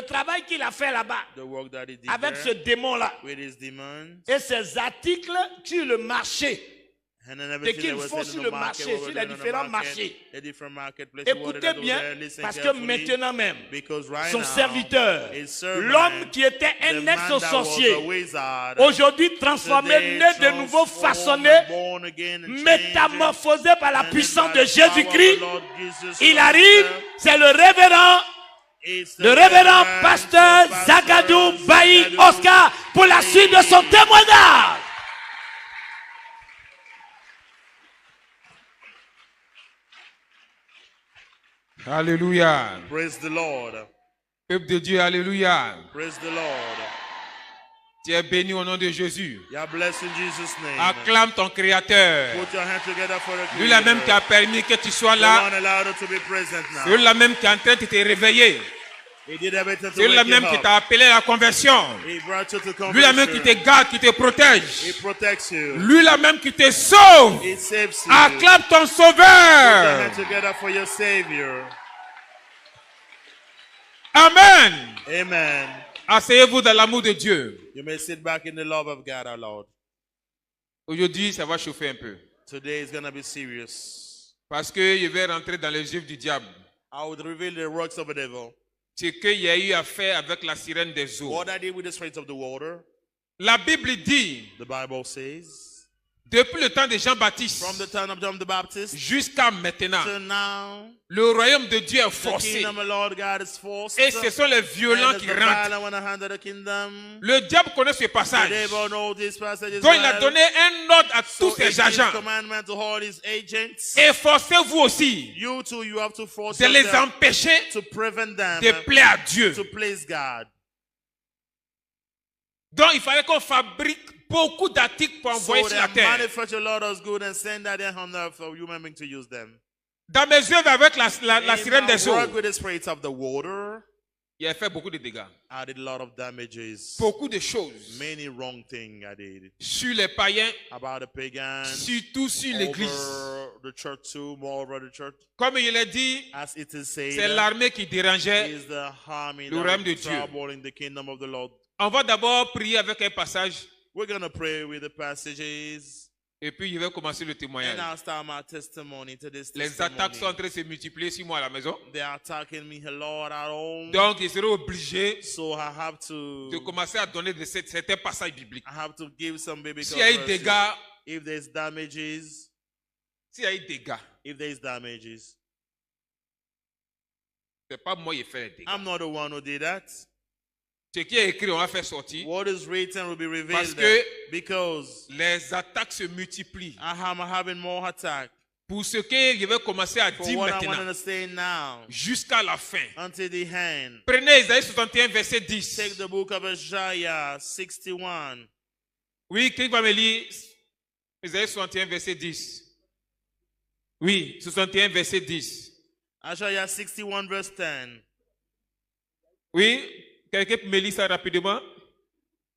travail qu'il a fait là-bas, the work that he did avec ce there démon-là, with his demons, et ses articles sur le marché, and then et everything qu'ils that was font said sur in le the market, marché, what sur was les done on the différents market, marchés. the different marketplaces, what Écoutez that was bien, there, listen parce que carefully, maintenant même, because right son now, serviteur, his servant, l'homme qui était the un man that was a ex-sorcier, wizard, aujourd'hui transformé, today né de nouveau, transformed, façonné, born again and changed, métamorphosé par la and puissance by de the power of the Jésus-Christ. Lord Jesus Il Christ, arrive, c'est le révérend pasteur Zagadou Bailly Oscar pour la suite de son témoignage. Alléluia. Praise the Lord. Peuple de Dieu, alléluia. Praise the Lord. Tu es béni au nom de Jésus. You are blessed in Jesus' name. Acclame ton Créateur. Put your hands together for the Lui-là même Creator. qui a permis que tu sois The là. one allowed to be present now. Celui-là même qui est en train de te réveiller. He did everything to Celui-là wake you même qui up. t'a appelé à la conversion. He brought you to Lui-là même qui te conversion. garde, qui te He protège. protects you. Lui-là même qui te sauve. He saves you. Acclame ton Put your Sauveur. hands together for your Savior. Amen. Amen. Asseyez-vous dans l'amour de Dieu. You may sit back in the love of God, our Lord. Aujourd'hui, ça va chauffer un peu. Today is going to be serious. Parce que je vais rentrer dans les œuvres du diable. I would reveal the works of the devil. Ce qu'il y a eu à faire avec la sirène des eaux. What I did with the spirits of the water, La Bible dit, the Bible says, depuis le temps de Jean-Baptiste from the time of John the Baptist jusqu'à maintenant, to now, le royaume de Dieu est the forcé. kingdom of the Lord God is forced. Et ce sont les violents And qui the rentrent. violent want to handle the kingdom. Le diable connaît ce The passage. devil knows this passage as Donc il a well. donné un ordre à So tous it ses gives agents. commandment to all his agents. Efforcez-vous aussi You too, you have to force de les yourself empêcher to prevent them de plaire à Dieu. to please God. Donc il fallait qu'on fabrique beaucoup d'articles pour So envoyer sur la they terre. manufacture a lot of good and send that there on earth for human beings to use them. Dans mes œuvres avec la In sirène my des eaux, work with the spirits of the water, il a fait beaucoup de dégâts. I did a lot of damages. Beaucoup de choses Many wrong things I did. sur les païens, About the pagans, surtout sur l'église. over the church too, more over the church. Comme il l'a dit, As it is c'est said, l'armée qui dérangeait. is the army le that royaume de is Dieu. troubling the kingdom of the Lord. On va d'abord prier avec un passage We're going to pray with the passages. et puis je vais commencer le témoignage. And I'll start my testimony to this Les attaques sont en testimony. train de se multiplier sur moi à la maison. They are attacking me a lot at home. Donc, je serai obligé So I have to de commencer à donner certains passages bibliques. I have to give some biblical S'il y a eu verses. des dégâts, If there's damages, s'il y a eu des dégâts, if there's damages. c'est pas moi qui ai fait les dégâts. I'm not the one who did that. Ce qui est écrit, on va faire sortir. What is written will be Parce revealed que because les attaques se multiplient. I am having more attack. Pour ce que je vais commencer à For dire what I want maintenant, to say now jusqu'à la fin. until the end. Prenez Isaïe 61, verset 10. Take the book of Isaiah 61. Oui, qui va me lire Isaïe 61, verset 10. Oui, 61, verset 10. Isaiah 61 verse 10. Oui, quelqu'un peut me lire ça rapidement?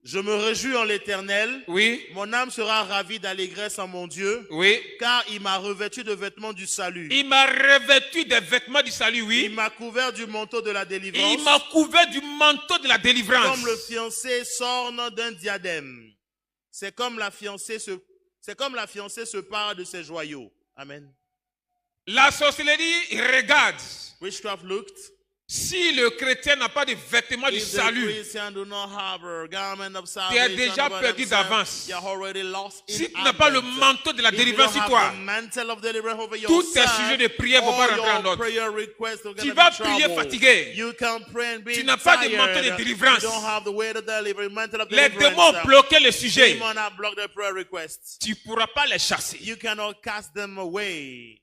Je me réjouis en l'Éternel. Oui, Mon âme sera ravie d'allégresse en mon Dieu, oui. car il m'a revêtu de vêtements du salut. Il m'a revêtu des vêtements du salut, Il oui. m'a couvert du manteau de la Il délivrance, m'a couvert du manteau de la délivrance. comme le fiancé s'orne d'un diadème. C'est comme la fiancée se pare de ses joyaux. Amen. La sorcellerie regarde. Witchcraft looked. Si le chrétien n'a pas de vêtements du If the salut, Christian do not have a garment of tu es salvation déjà over perdu themselves, d'avance. you're already lost in Si tu n'as pas le advent. manteau de la If you don't délivrance sur have toi, the mantle of deliverance over tous tes yourself, sujets de prière ne vont pas all rentrer en your ordre. prayer requests are Tu gonna vas be prier troubled. fatigué. You can pray and be Tu n'as pas de tired. manteau de délivrance. You don't have the way to deliver, mantle of Les deliverance. démons ont bloqué le sujet. Demons have blocked the prayer requests. Tu ne pourras pas les chasser. You cannot cast them away.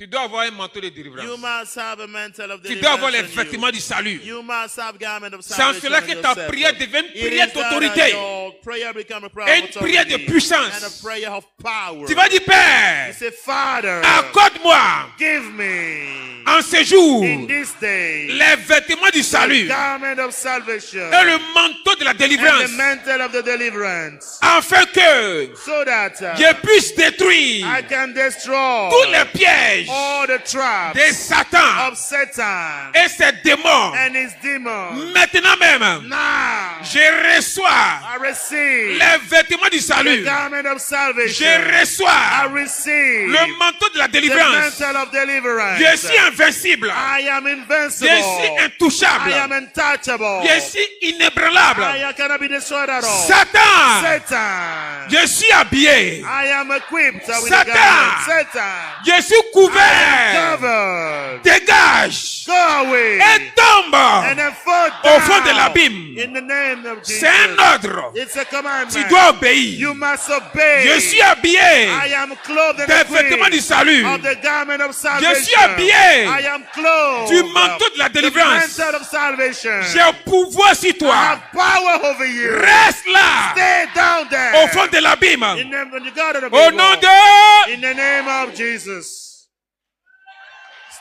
Tu dois avoir un manteau de délivrance. You must have a mantle of Tu dois avoir les deliverance on vêtements you. du salut. You must have garment of C'est en salvation cela on que ta yourself. prière devient une It prière is that d'autorité. your prayer become a prayer Et of une prière de authority puissance. and a prayer of power. Tu vas dire, You Père, say, Father, accorde Donne-moi Give me en ce jour in this day les vêtements du the salut garment of salvation et le manteau de la and délivrance, the mantle of the deliverance, afin que so that je puisse détruire I can destroy tous les pièges all the traps de Satan of Satan et ses démons. and his demons. Maintenant même, Now je reçois I receive les vêtements du the salut. garment of salvation. Je I reçois receive le manteau de la the délivrance. mantle of deliverance. Je suis invincible. I am Je invincible. suis I intouchable. am untouchable. Je suis inébranlable. I cannot be destroyed at all. Satan, Satan. je suis habillé. I am equipped with Satan. the garment. Satan. Je suis I am couvert. covered. Dégage Go away. et tombe And then fall au fond de down. l'abîme. In the name of Jesus. C'est un ordre. It's a commandment. Tu dois obéir. You must obey. Je suis habillé I am clothed and des vêtements du salut. of the garment of salvation. Je suis habillé I am clothed du manteau de la délivrance. the mantle of salvation. J'ai pouvoir sur I toi. have power over you. Reste là, Stay down there. au fond de l'abîme. In the garden of Au the nom Lord. de... In the name of Jesus.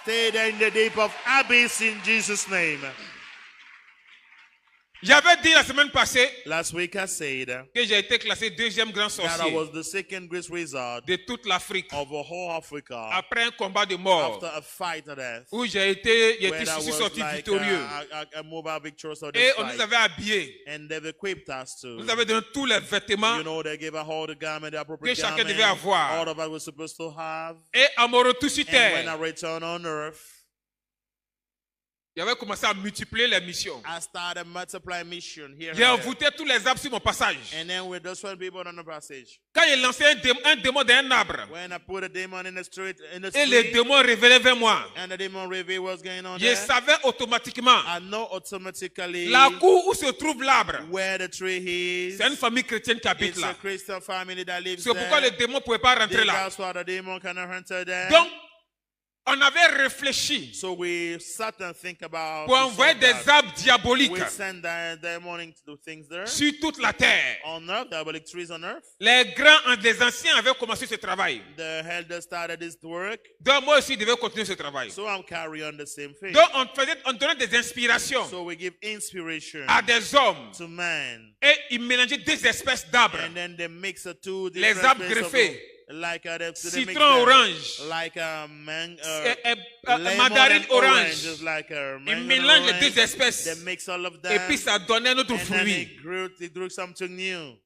Stay there in the deep of abyss in Jesus' name. J'avais dit la semaine passée Last week I said que j'ai été classé deuxième grand that I sorcier was the second great wizard de toute l'Afrique of the whole Africa après un combat de mort after a fight to death. où je Where I suis was sorti like victorieux. a mobile victorious of Et the on nous fight. avait habillés. And they've equipped us to. Nous avait donné tous les vêtements You know, they gave us all the garment, the appropriate que chacun garment, devait avoir. all of us were supposed to have. Et à mon retour sur And when I terre, returned on earth, j'avais commencé à multiplier les missions. I started multiplying mission here. J'ai and there. envoûté tous les arbres sur mon passage. And then with those 12 people on the passage, Quand il lançait un démon d'un arbre, when I put a demon in the street, et le démon révélait vers moi, and the demon revealed what's going on je there, savais automatiquement I know automatically la cour où se trouve l'arbre. where the tree is. C'est une famille chrétienne qui habite It's a là. Christian family that lives C'est pourquoi le there. démon ne pouvait pas rentrer là. That's why the demon cannot enter there. Donc, on avait réfléchi So we sat and think about pour envoyer des arbres diaboliques we send the demon to do things there. sur toute la terre. On earth, diabolic trees on earth. Les grands, les anciens avaient commencé ce travail. The elders started this work. Donc, moi aussi, je devais continuer ce travail. So I'm carrying on the same thing. Donc, on donnait des inspirations So we give inspiration à des hommes to man. et ils mélangeaient deux espèces d'arbres. And then they mix the two Les different arbres types of- greffés. like they mix Citron them orange. like Mandarine mandarine orange. just like a Ils mango mélangent les orange. deux espèces. They mix all of Et them. puis ça donnait un autre And then fruit. it grew something new.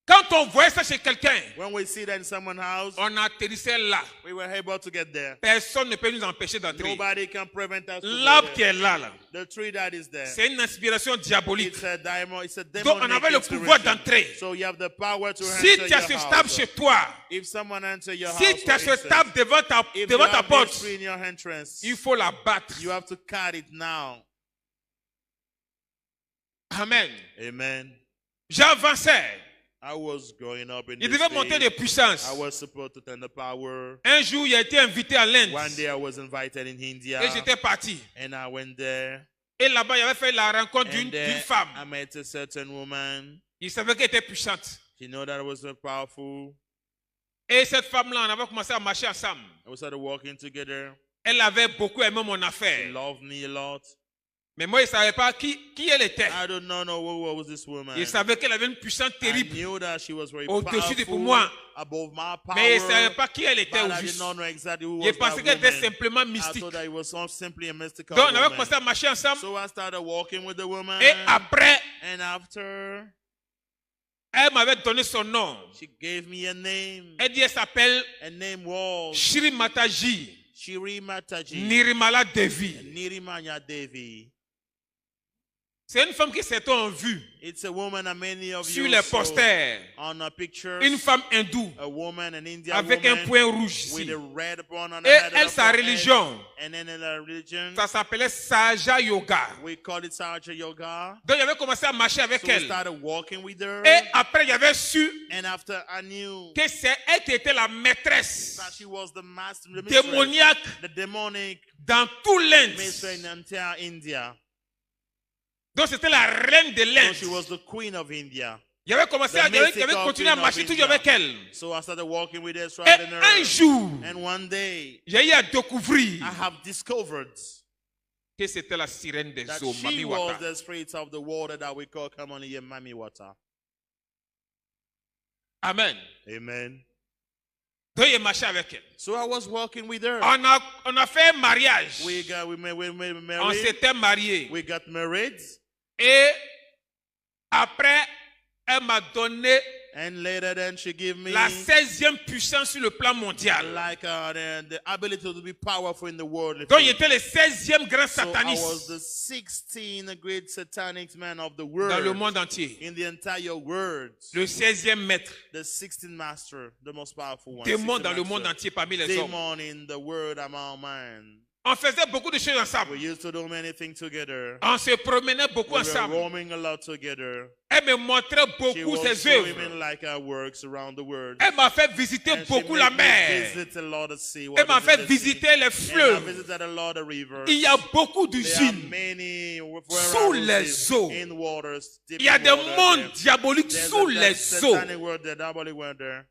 Quand on voyait ça chez quelqu'un, When we see that in someone's house, on atterrissait là. we were able to get there. Personne ne peut nous empêcher d'entrer. Nobody can prevent us. To L'arbre go qui there. est là, The tree that is there. c'est une inspiration diabolique. It's a diamond. It's a Donc on demonic avait le pouvoir inspiration. d'entrer. So you have the power to Si enter tu as your ce house. stable chez toi, If someone enters your si house, tu as for ce stable instance, devant ta if you have porte, this tree in your entrance, il faut la battre. you have to cut it now. Amen. Amen. J'avançais. I was growing up in Il this devait monter de state. puissance. I was supposed to turn the power. Un jour, il a été invité à l'Inde. One day I was invited in India, Et j'étais parti. and I went there. Et là-bas, il avait fait la rencontre And d'une there femme. I met a certain woman. Il savait qu'elle était puissante. She knew that I was so powerful. Et cette femme-là, on avait commencé à marcher ensemble. And we started walking together. Elle avait beaucoup aimé mon She affaire. loved me a lot. Mais moi, je ne savais pas qui elle était. I don't know who was this woman. Je savais qu'elle avait une puissance I terrible. knew that she was very Au-dessus de powerful, moi. above my power. Mais je ne savais pas qui elle était But au I did juste. not know exactly who Je was pensais that qu'elle était woman. simplement I mystique. thought that it was simply a mystical Donc, on avait woman. commencé à marcher ensemble. So I started walking with the woman. Et après, And after, elle m'avait donné son nom. she gave me a name. Elle dit, elle s'appelle A name was Shri Mataji Shri Mataji Nirmala Devi. Nirimanya Devi. C'est une femme qui s'est en vue It's a woman that many of sur you les saw posters. on a picture. Une femme hindoue A woman, an Indian avec un woman point rouge with ici. a red bone on the Et head elle, of sa her head. religion, And then in her religion, ça s'appelait Saja Yoga. we call it Saja Yoga. Donc, j'avais commencé à marcher avec So we elle. started walking with her. Et après, j'avais su And after I knew que c'est elle qui était la maîtresse that she was the master, the mistress, démoniaque the demonic dans tout l'Inde. mistress in entire India. Donc, c'était la reine de So l'Inde. she was the queen of India. Il avait commencé The à il avait mythical continué à queen of marcher toujours India. avec elle. So I started walking with her, Et striding her. un jour, And one day, j'ai eu à découvrir I have discovered que c'était la sirène des that eaux, she Mami was Wata. the spirit of the water that we call commonly here Mami Water. Amen. Amen. Donc il marchait avec elle. So I was walking with her. On a fait un mariage. We On married. s'était mariés. We got married. Et après, elle m'a donné And later then she gave me la 16e puissance sur le plan mondial. like the ability to be powerful in the world. Donc il était le 16e grand So I was sataniste the 16th great satanic man of the dans le world. monde entier. In the entire world. Le 16e maître. The 16th master, the most powerful one. Démon 16th dans le master. monde entier parmi les hommes. Demon in the world among man. On faisait beaucoup de choses ensemble. We used to do many things together. On se promenait beaucoup We were ensemble. roaming a lot together. Elle me montrait She beaucoup was ses showing œuvres. me like her works around the world. Elle m'a fait visiter And she beaucoup made la me mer. visit a lot of sea, Elle m'a fait waters in the sea. visiter les And I fleuves. visited a lot of rivers. Il y a beaucoup There are d'usines. many Sous les eaux. in waters. Il y a des mondes diaboliques There's sous a les eaux. satanic world, the diabolic world there.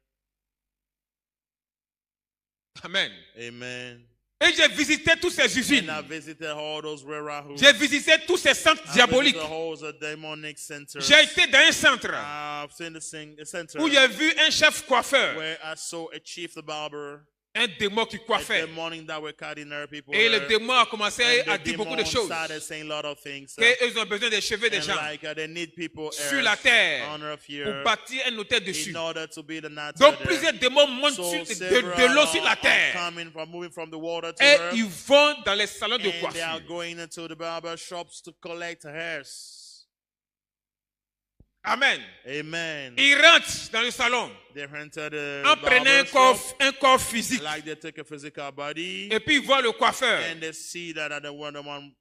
Amen. Amen. Et j'ai visité toutes ces And usines. I visited all those warehouses. J'ai visité tous ces centres I diaboliques. visited all the demonic centers. J'ai été dans un centre I've seen a center où j'ai vu un chef coiffeur, where I saw a chief, the barber, un démon qui a coiffait. demon that were cutting her people. Et le hair. démon a commencé And à the dire beaucoup de demon choses. started saying a lot of things. Qu'ils ont besoin des cheveux des And gens like they need people sur la terre on earth pour here bâtir un hôtel dessus. in order to be the natural Donc there. plusieurs démons montent So de l'eau sur la are terre. coming from moving from the water to Et earth. ils vont dans les salons de And they are coiffure. going into the barber shops to collect hairs. Amen. Amen. Ils rentrent dans le salon They enter the en prenant barber shop, un corps physique. like they take a physical body, Et puis ils voient le coiffeur. and they see that the one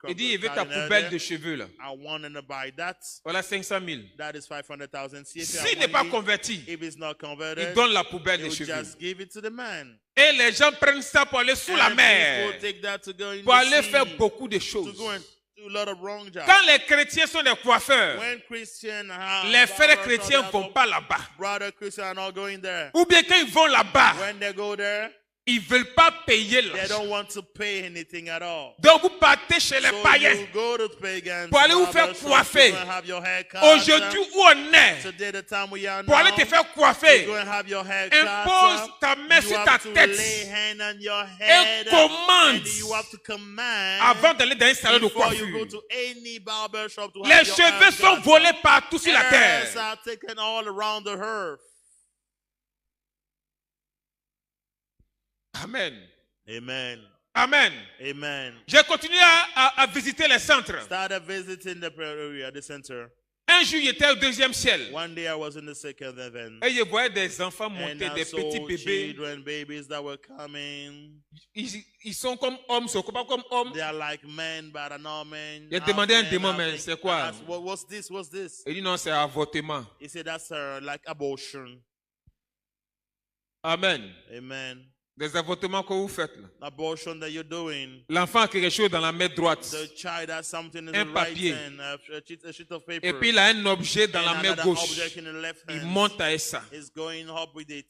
Il dit, il veut ta cutting hair poubelle there. de cheveux là. I want to buy that. Voilà 500 000. That is 500,000. See if S'il n'est pas converti, if it's not il converted, donne la poubelle you de cheveux. just give it to the man. Et les gens prennent ça pour aller sous la And mer, people take that to go in pour the aller sea, faire beaucoup de to choses. go and do a lot of wrong jobs. Quand les chrétiens sont des coiffeurs, When Christians have les frères barbers, chrétiens ne vont pas là-bas. brother Christians are not going there. Ou bien quand ils vont là-bas, When they go there, ils ne veulent pas payer they l'argent. don't want to pay anything at all. Donc vous partez chez les So païens. you go to pagans Pour aller vous barber faire shops, coiffer. to go and have your hair cut. Aujourd'hui où on est, Today, the time we are pour aller now, te faire to coiffer, go and have your hair cut. impose ta main You sur have ta to tête lay hand on your head, commande and you have to command avant d'aller dans un salon de before you go coiffure. to any barber shop to Les have your cheveux hair sont cut. volés partout sur la Hairs terre. are taken all around the earth. Amen. Amen. Amen. Amen. J'ai continué à visiter les centres. Started visiting the prayer area, the center. Un jour, j'étais au deuxième ciel. One day I was in the second heaven. Et je voyais des enfants And monter, I des saw petits bébés. children, babies that were coming. Ils sont comme hommes, sont pas comme hommes. They are like men, but are not men. J'ai half demandé à un men, démon, half mais men. c'est quoi? I asked, what's this? What's this? Il dit non, c'est avortement. He said that's like abortion. Amen. Amen. Des avortements que vous faites là. Abortion that you're doing. L'enfant a quelque chose dans la main droite. The child has something in Un the right papier. hand, a sheet of paper. Et puis il a un objet dans la and main another gauche. object in the left Il hand. monte avec ça. Is going up with it.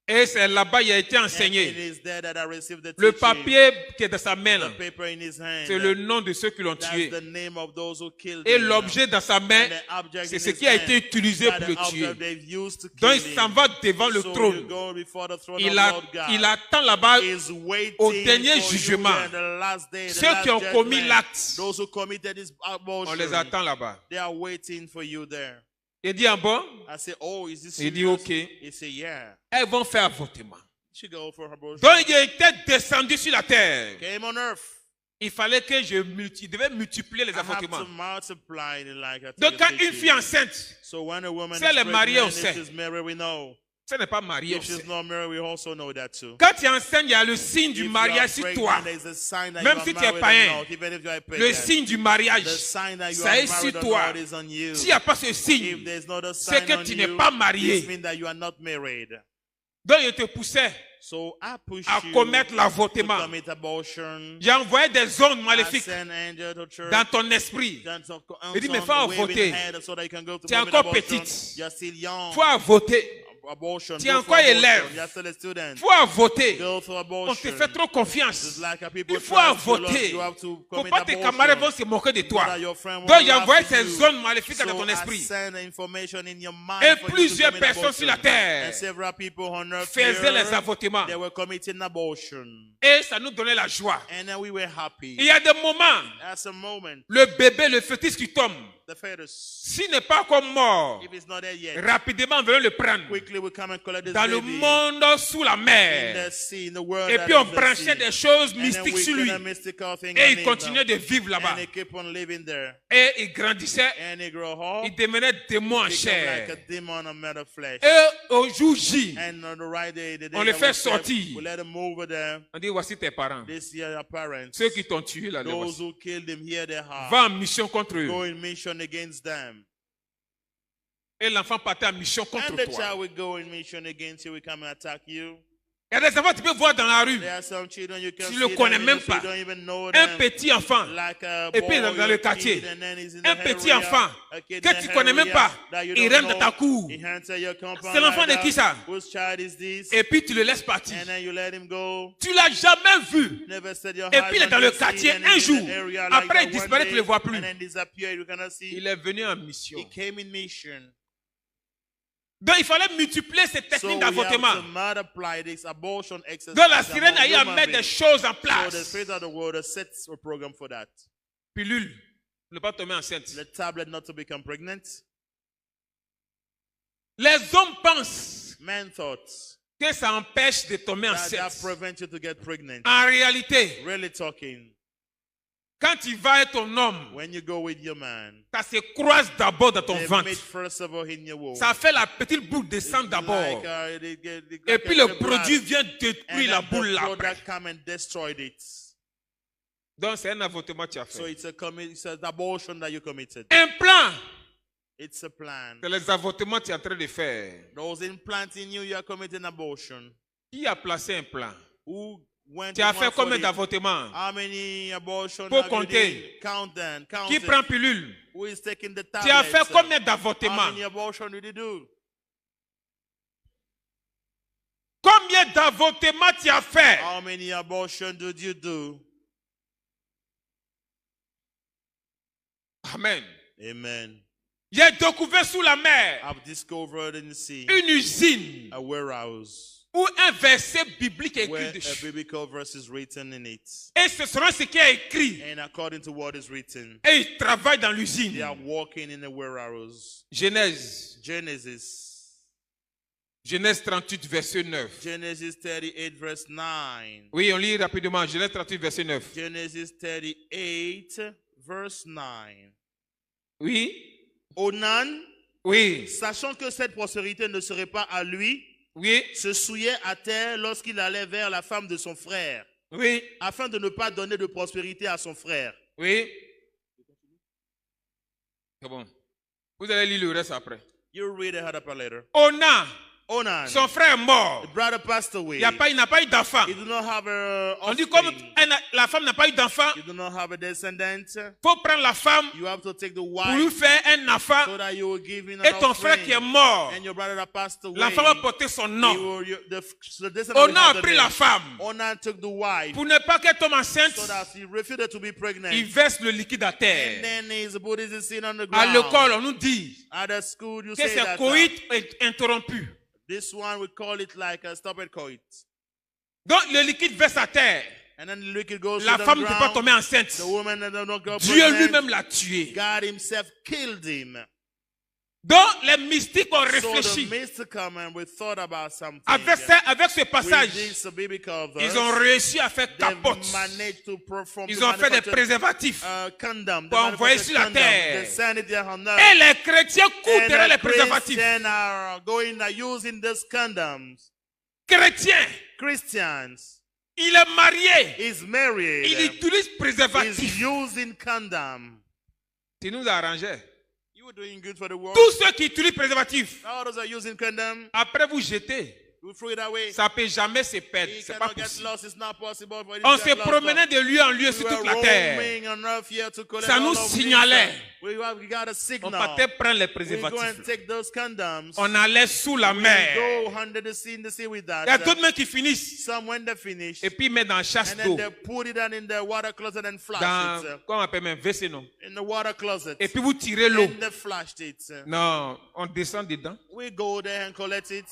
Et c'est là-bas il a été And it enseigné. is there that I received the Le teaching. papier qui est dans sa main là, The paper in his hand. c'est le nom de ceux qui l'ont That's tué. the name of those who killed Et him. l'objet dans sa main, And the object c'est in ce his qui a hand, été utilisé that pour the le tuer. object they've used to kill Donc il him. s'en va devant le So you trône. go before the throne Il, of Lord God. il attend là-bas Is waiting au dernier for jugement. you there, the last day, the Ceux last qui ont commis judgment. l'acte. Those who committed this abortion, On les attend là-bas. they are waiting for you there. Il dit, ah bon? I say, oh, is this Il dit, serious? ok. He say, yeah. Elles vont faire avortement. She go for her abortion. Donc il était descendu sur la terre. Came on earth. Il fallait que il devait multiplier les I have to avortements. multiply it like I Donc tell quand you, une fille enceinte, so when a woman si is elle est mariée, on pregnant, sait. if she's married, we know. ce n'est pas marié. If she's not married, we also know that too. Quand tu es enceinte, il y a le signe du If mariage you sur are toi. pregnant, there's a sign that Même you si are tu es married or païen, not, even if you are Le pagan. signe du mariage, The sign that you ça are est sur married or toi. not is on you. S'il n'y a pas ce If signe, there's not a c'est sign que on tu n'es you, pas this marié. means that you are not married. Donc il te poussait So I push à you commettre to l'avortement. commit abortion. J'ai envoyé des ondes I maléfiques send angel to church. dans ton esprit. Il dit, mais faut avorter. Tu es encore petite. You're still young. Faut avorter. Abortion. Tu es Go for encore abortion. élève. You're still a student. Faut avorter. Go for On te abortion. fait trop confiance. It's like people Il faut try to love, avorter. you have to Faut commit pas tes abortion. camarades vont se moquer de toi. That your friend Donc won't j'ai laugh envoyé at ces you. zones maléfiques dans So ton I esprit. send information in your mind Et for you to plusieurs commit personnes sur la abortion. terre And several people on earth faisaient les here, avortements. they were committing abortion. Et ça nous donnait la joie. And then we were happy. Il y a des moments, At a moment, le bébé, le fœtus qui tombe, the fetus, s'il n'est pas encore mort, if it's not there yet, rapidement venons le prendre quickly we come and collect this dans le baby monde sous la in mer. the sea, in the world Et that puis on is the branchait sea. des choses And then mystiques we sur put lui. a mystical thing Et on il him, continuait de vivre là-bas. and he keep on living there. Et il grandissait, And he grow up, il devenait démon en become like a chair. demon of metal flesh. Et au jour J, And on the right day, the day on le that fait we serve, sortir. we let him over there. on dit voici tes parents. This year, your parents, Ceux qui t'ont tué là, les those voici. who killed him, here they are. Va en mission contre eux. Go in mission against them. Et l'enfant partait en mission contre And the toi. child will go in mission against you, will come and attack you. Il y a des enfants que tu peux voir dans la rue. There are some children you can Tu see le them, connais you même don't- pas. you don't even know Un them. petit enfant. Like a Et puis boy dans le or quartier. kid, and then he's in the Un petit area, enfant a kid que in tu the connais même area pas. that you Il don't rentre dans know. ta cour. He enters your compound C'est l'enfant like de qui that. ça? Whose child is this? Et puis tu le laisses partir. And then you let him go. Tu l'as jamais vu. Never set your Et eyes puis il est on dans le this quartier seed, and un he's jour. in the area like Après that il one disparaît, day, tu ne le vois plus. and then disappear, you cannot see. Il est venu en mission. He came in mission. Donc il fallait multiplier ces So techniques we have d'avortement. to multiply this abortion exercise. Donc la sirène a eu à among mettre human des beings. choses en So the place. Spirit of the Word sets a program for that. Pilule. Ne pas tomber enceinte. The tablet not to become pregnant. Les hommes pensent Men thought que ça empêche de tomber that enceinte. prevents you to get pregnant. En réalité, Really talking, quand tu vas avec ton homme, when you go with your man, ça se croise d'abord dans ton they ventre. meet first of all in your womb. Ça fait la petite boule descendre d'abord. Like, they Et puis le produit vient détruire la boule là. the product come and destroyed it. Donc c'est un avortement que tu as So fait. it's an abortion that you committed. Un plan. It's a plan. C'est les avortements que tu es en train de faire. Those implants in you, you are committing abortion. Qui a placé un plan? Who went Tu as to fait one for combien it? d'avortements? How many abortions Faut have you compter. did? Count them. Count Qui it. prend pilule? Who is taking the Tu as tablets? fait combien How d'avortements? many abortions did you do? Combien d'avortements tu as fait? How many abortions did you do? Amen. Amen. J'ai découvert sous la mer I've discovered in the sea une usine a warehouse où un verset biblique est where écrit a dessus. biblical verse is written in it. Et ce sera ce qui est écrit. And according to what is written, Et ils travaillent dans they l'usine. are walking in a warehouse. Genèse. Genèse 38, verset 9. Genesis 38, verse 9. Oui, on lit rapidement. Genèse 38, verset 9. Genesis 38, verse 9. Oui. Onan, Oui. sachant que cette prospérité ne serait pas à lui, Oui. se souillait à terre lorsqu'il allait vers la femme de son frère, Oui. afin de ne pas donner de prospérité à son frère. Oui. C'est bon. Vous allez lire le reste après. You read it up later. Onan, Onan, son frère est mort. the brother passed away. Il n'a pas eu d'enfant. He did not have a On dit comme offspring. la femme n'a pas eu d'enfant, You do not have a descendant. il faut prendre la femme You have to take the pour lui wife faire un enfant. so that you will give in an Et ton frère offering. qui est mort, And your brother that passed away, l'enfant va porter son he nom. will, the descendant will Onan a have the pris name. la femme. Onan took the wife Pour ne pas qu'elle tombe enceinte, so that he refused to be pregnant. il verse le liquide à And terre. then his body is seen on the À ground. l'école, on nous dit At the school, you que say c'est that coït interrompu. this one we call it like a stopped coit. Donc le liquide verse à terre. And then the liquid goes La to the femme ne peut pas ground. tomber enceinte. The woman that don't go Dieu pregnant. lui-même l'a tué. God himself killed him. Donc les mystiques ont So réfléchi. the mystical man, we thought about something. Avec ce With passage, this biblical verse, ils ont réussi à faire they've capote. managed to perform Ils to ont fait des manufacture, préservatifs. condom. Pour envoyer sur la terre. They send it there on earth. Et les chrétiens courent And derrière the les préservatifs. Christians are going using these condoms. Chrétien, Christians il est marié. is married. Il utilise Is préservatif. using condom. Tu nous arrangeais. You were doing good for the world. Tous ceux qui utilisent préservatif, All those are using condom. après vous jetez. We threw it away. Ça ne peut jamais se perdre. It C'est pas cannot get possible. lost. It's not possible for it On to se get lost. promenait de lieu en lieu sur We toute were la terre. roaming on earth here to collect Ça all nous of this. signalait. We got a On signal. partait prendre les We go and préservatifs. take those condoms. On allait sous la We mer. go under the sea in the sea with Il y a that. d'autres mains qui finissent. Some when they finish. Et puis ils mettent dans la chasse And then d'eau. they put it in the water closet and flash Dans, it. comment on appelle même, WC, non? In the water closet. Et puis vous tirez l'eau. And they flashed it. Non, on descend dedans. We go there and collect it.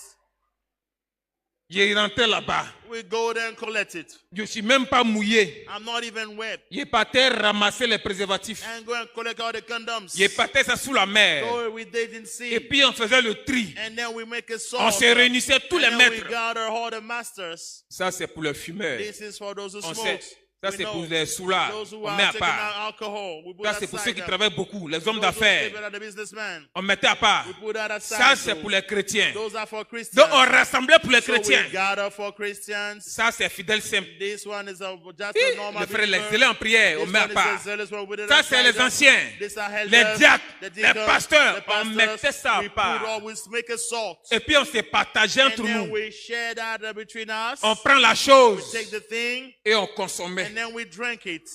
Il rentrait là-bas. We go there and collect it. Je ne suis même pas mouillé. I'm not even wet. Il partait ramasser les préservatifs. And go and collect all the condoms. Il partait ça sous la mer. Go with it in sea. Et puis on faisait le tri. And then we make a salt. On se réunissait tous les And then we maîtres. gather all the masters. Ça, c'est pour les fumeurs. This is for those who On smoke. sait. Ça, We c'est know. pour les soulards. Those who On are met à taking part. out alcohol. We put Ça, that c'est pour aside. ceux qui travaillent beaucoup, les hommes Those who d'affaires. live are the businessmen. On mettait à part. We put that aside. Ça, c'est pour les chrétiens. Those are for Christians. Donc, on rassemblait pour les So chrétiens. we gather for Christians. Ça, c'est fidèle simple. This one is just Hi, a normal les frères, les believer. zélés en prière, on This met à one is part. a zealous one. We put it Ça, c'est aside. les anciens, These are les elders, diacres, the les deacons, pasteurs. the On mettait ça à We put part. always make a salt. Et puis, on se partageait And entre then nous. we share that between us. On prend la chose Take the thing et on consommait. and then we drink it.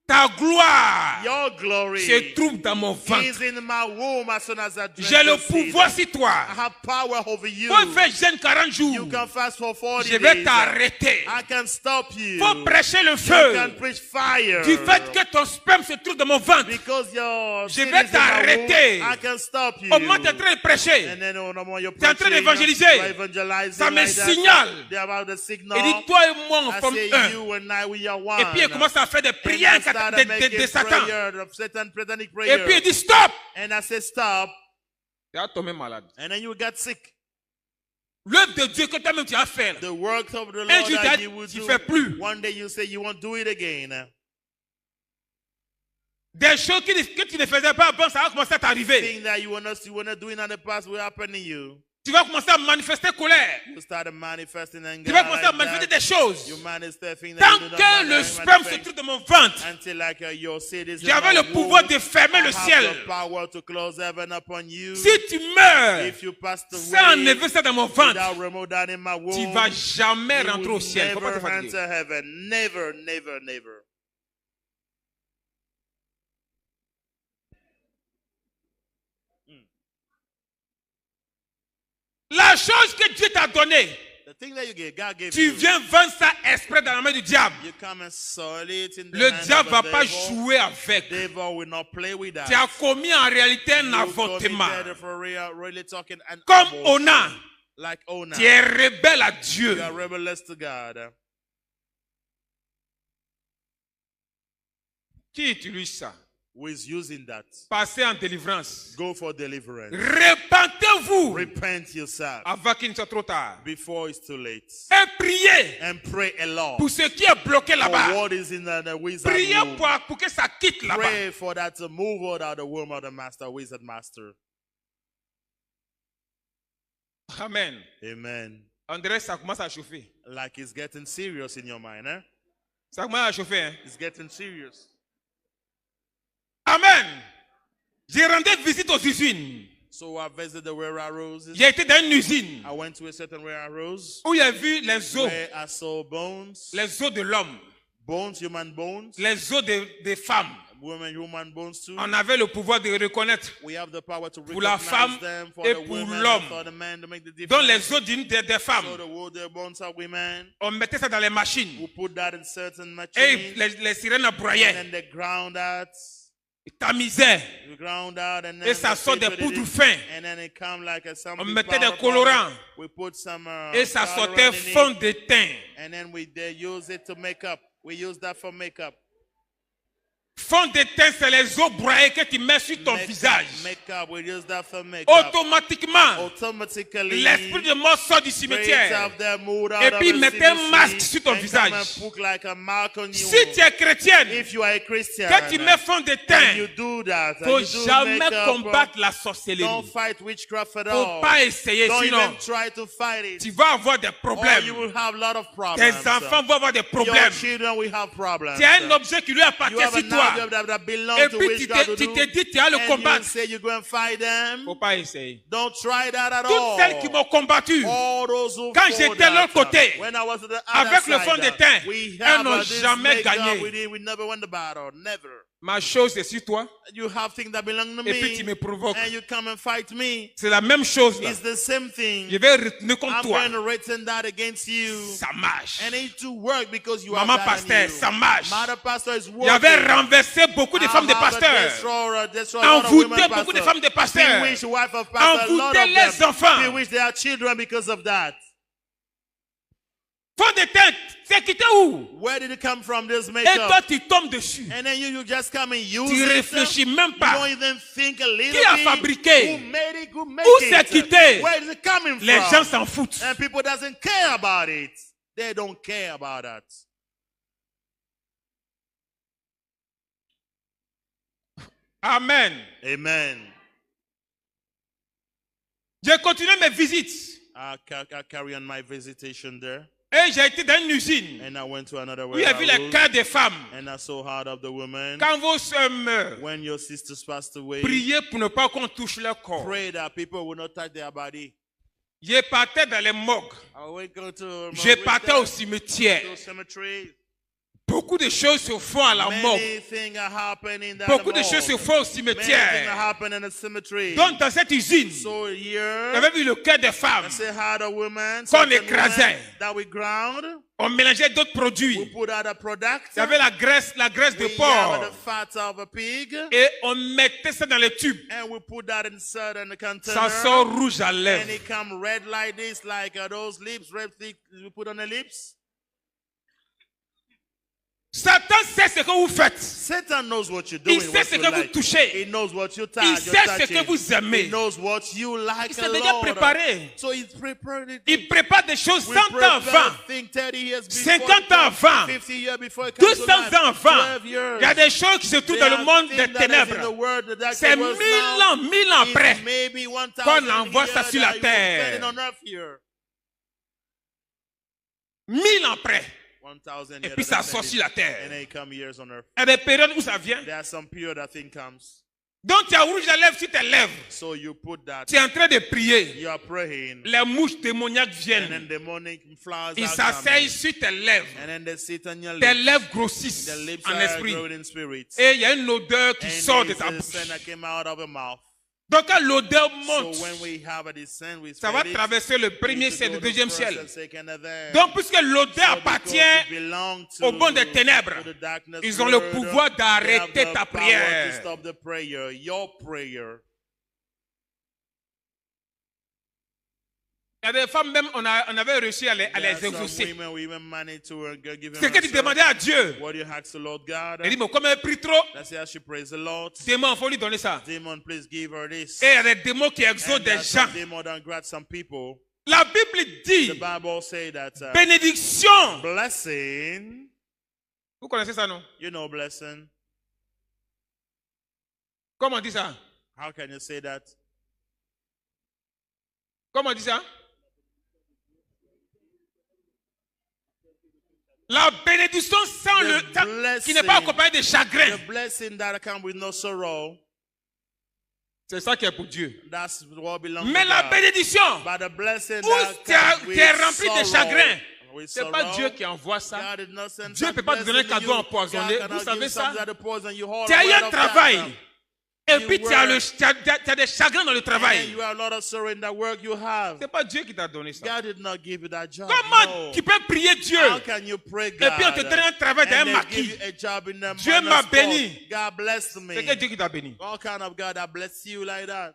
Ta gloire Your glory se trouve dans mon ventre. is in my womb as soon as I drink J'ai le the seed. pouvoir sur toi. I have power over you. Faut faire jeûne 40 You jours. can fast for 40 Je vais days. t'arrêter. I can stop you. Faut prêcher le You feu. can preach fire. Du fait que ton sperme se trouve dans mon ventre. Because your Je seed vais is in my t'arrêter. womb, I can stop you. Au moment tu es en train de prêcher, And then on the more you're tu es en train preaching, d'évangéliser. you're evangelizing Ça me like that. signale. They're about the signal. il dit toi et moi on I forme say un. you and I, we are one. Et puis il commence à faire des And prières I started making de Satan. prayer, of satanic Et prayer. puis il dit stop. And I said stop. Tu as tombé malade. And then you got sick. L'œuvre de Dieu que toi-même tu as fait. The work of the Un Lord jour, that tu you will ne do. fais plus. One day you say you won't do it again. Des choses que tu ne faisais pas avant, ça va commencer à t'arriver. Thing that you were not doing in the past will happen to you. Tu vas commencer à manifester colère. You start manifesting anger. Tu vas commencer à like manifester that. des choses. You manifest things Tant that you que le sperme se trouve dans mon ventre, until like your seed is in j'avais my le womb, pouvoir de fermer I le have ciel. the power to close heaven upon you. Si tu meurs If you passed sans away enlever ça dans mon ventre, without remove that in my womb, tu ne vas jamais you rentrer will au ciel. Faut pas te never fatiguer. enter heaven. Never, never, never. La chose que Dieu t'a donnée, The thing that you gave, God gave tu you. viens vendre ça exprès dans la main du diable. You come and soil it in the Le hand diable ne of va the pas devil. jouer avec. Devil will not play with that. Tu as commis en réalité un You avortement. committed for real, really talking an Comme abortion. Onan, Like Onan. tu es rebelle à Dieu. You are rebellious to God. Qui utilise ça? Who is using that? Passez en délivrance. Go for deliverance. Repentez-vous Repent yourself avant qu'il ne soit trop tard. before it's too late. Et priez And pray a lot. pour ce qui est bloqué For là-bas. what is in the wizard Priez room. pour que ça quitte là-bas. Pray for that to move out of the womb of the master, wizard master. Amen. Amen. On dirait que ça commence à chauffer. Like it's getting serious in your mind, eh? Ça commence à chauffer. Hein? It's getting serious. Amen. J'ai rendu visite aux usines. So I visited the warehouses. J'ai été dans une usine I went to a certain warehouse où il y a vu les os. where I saw bones, Les os de l'homme. bones, human bones, Les os des femmes. women, human bones too. On avait le pouvoir de reconnaître. We have the power to Pour la recognize femme them for et the pour women l'homme. and for the men to make the Dans difference. les os des femmes. So the bones of women, On mettait ça dans les machines. we put that in certain Et machines, les sirènes and broyaient. then they ground that. Ils tamisaient. We ground out, and then Et ça we sort put des it in, poudres fins. and then it come like a some On big mettait des powder colorants. powder. We put some Et ça colorant sortait in fond it, de teint. and then they use it to make up. We use that for makeup. Fond de teint, c'est les os broyés que tu mets sur ton visage. Makeup. We use that for makeup. Automatiquement, Automatically, l'esprit de mort sort du spirits cimetière. of them moved out Et of puis, the mettez un CDC masque sur ton and come visage. and put like a mark on you. Si tu es chrétienne, If you are a Christian, que tu mets fond de and you teint, do that, and faut you do jamais makeup, combattre la don't sorcellerie. fight witchcraft at Faut all. pas essayer, Don't sinon even try to fight it. tu vas avoir des Or you problèmes. will have a lot of problems. Tes enfants vont avoir des Your problèmes. children will have problems. Tu as un objet qui lui You appartient have sur an toi. toi. that belong Et to puis which tu God to te do. dis, tu vas le And you combattre. say you're going to fight them. Faut pas essayer. Don't try that at Toutes all. celles qui m'ont combattu, All those who quand fought j'étais de l'autre that, côté, when I was at the avec other le side, fond de teint, we elles have n'ont this jamais makeup, gagné. we never won the battle. Never. Ma chose est sur toi. You have things that belong to Et puis tu me. me provoques. And you come and fight me. C'est la même chose là. It's the same thing. Je vais retenir contre I'm toi. going to return that against you. Ça marche. And it to work because you Maman have that in pasteur, you. ça marche. Mother pastor is working. Il avait renversé beaucoup de femmes de pasteurs. Envoûté beaucoup de femmes de pasteurs. Envoûté les enfants. Bewitch their children because of that. Fond de teint, c'est quitté où? Where did it come from, this Et makeup? toi tu tombes dessus. And then you just come and use Tu it. réfléchis même You pas. don't even think a little Qui a bit. fabriqué? Who made it? Who made Où it? c'est quitté? Where is it coming Les from? gens s'en foutent. And people doesn't care about it. They don't care about that. Amen. Amen. J'ai continué mes visites. I carry on my visitation there. Et j'ai été dans une usine And I went to another où il y a vu les warehouse. cœurs des femmes. And I saw heart of the women. Quand vos sœurs meurent, When your sisters passed away, priez pour ne pas qu'on touche leur corps. pray that people will not touch their body. Je partais dans les morgues. I will go to Je partais au cimetière. to cemetery. Beaucoup de choses se font à la morgue. Many things are happening in that Beaucoup de morgue. choses se font au Many things are cimetière. happening in the cemetery. Donc dans cette usine, So il y here, avait vu le cœur des femmes. I say how the women Qu'on certain écrasait. women that we ground, On mélangeait d'autres we produits. put out a product. Il y avait la graisse de We have porc. the fat of a pig, Et on mettait ça dans les tubes. and we put that inside in the container. Ça sort rouge à And lèvres. it come red like this, like those lips, red thick we put on the lips. Satan sait ce que vous faites. Satan knows what you're doing. Il sait what ce you que vous like. touchez. He knows what you touch. Il you're sait ce touching. que vous aimez. He knows what you like Il a s'est déjà lot. préparé. So he's prepared it. Il prépare des choses We 100 ans prepare avant. things 30 years before 50 it ans comes, avant. 50 years before it comes to 200 life, ans avant. 12 years. Il y a des choses qui se trouvent dans le monde des ténèbres. C'est 1000 ans, 1000 ans après Maybe 1000 qu'on envoie ça years sur la that you will terre. spend it on earth here. 1000 ans après. 1000 Et years puis that ça they sort spend sur it. la And terre. then it come years on earth. Il y a des périodes où ça vient. There are some period that thing comes. Donc tu as rouge à lèvres sur tes lèvres. So you put that. Tu es en train de prier. You are praying. Les mouches démoniaques And viennent. then demonic flowers Ils are s'asseyent coming. sur tes lèvres. And then they sit on your Tes lips. lèvres grossissent The lips en are esprit. growing in spirit. Et il y a une odeur qui And sort de there's ta a bouche. scent that came out of her mouth. Donc quand l'odeur So monte, when we have a descent, we ça va spread it. traverser le premier To ciel, go le to deuxième first ciel. and second and third. Donc puisque l'odeur So appartient because it belongs to- au monde des ténèbres, to the darkness ils ont le world, pouvoir they d'arrêter have the ta power prière. to stop the prayer, your prayer. Il y a des femmes même, on avait réussi à There les are some exaucer. women we even managed to give C'est them que tu answer. demandais à Dieu. What do you ask the Lord God? Elle dit, mais comme elle prie trop, Let's say she praise the Lord. démon, il faut lui donner ça. Demon, please give her this. Et il y a des démons qui And exaucent there des are some gens. demon that grab some people. La Bible The dit, Bible say that bénédiction. blessing, Vous connaissez ça, non? you know blessing. Comment on dit ça? How can you say that? Comment on dit ça? La bénédiction sans qui n'est pas accompagnée de chagrin. The blessing that come with no sorrow, C'est ça qui est pour Dieu. that's what belongs Mais to la God. bénédiction, But the blessing où that comes tu es with rempli de sorrow, chagrin, with c'est pas sorrow, Dieu qui envoie ça. God did not send Dieu that peut pas te donner un blessing to cadeau you. empoisonné. God Vous cannot savez give ça? something that the poison you hold Tu as eu right un off travail. that. Et You puis tu work. as des chagrins dans le And travail. you have a lot of sorrow in the work you have. C'est pas Dieu qui t'a donné ça. God did not give you that job. Comment No. tu peux prier Dieu? How can you pray Et God? puis on te donne un travail d'un And they maquis. give you a job in the Dieu minus m'a spot. béni. God blessed me. C'est que Dieu qui t'a béni. All kind of God that bless you like that.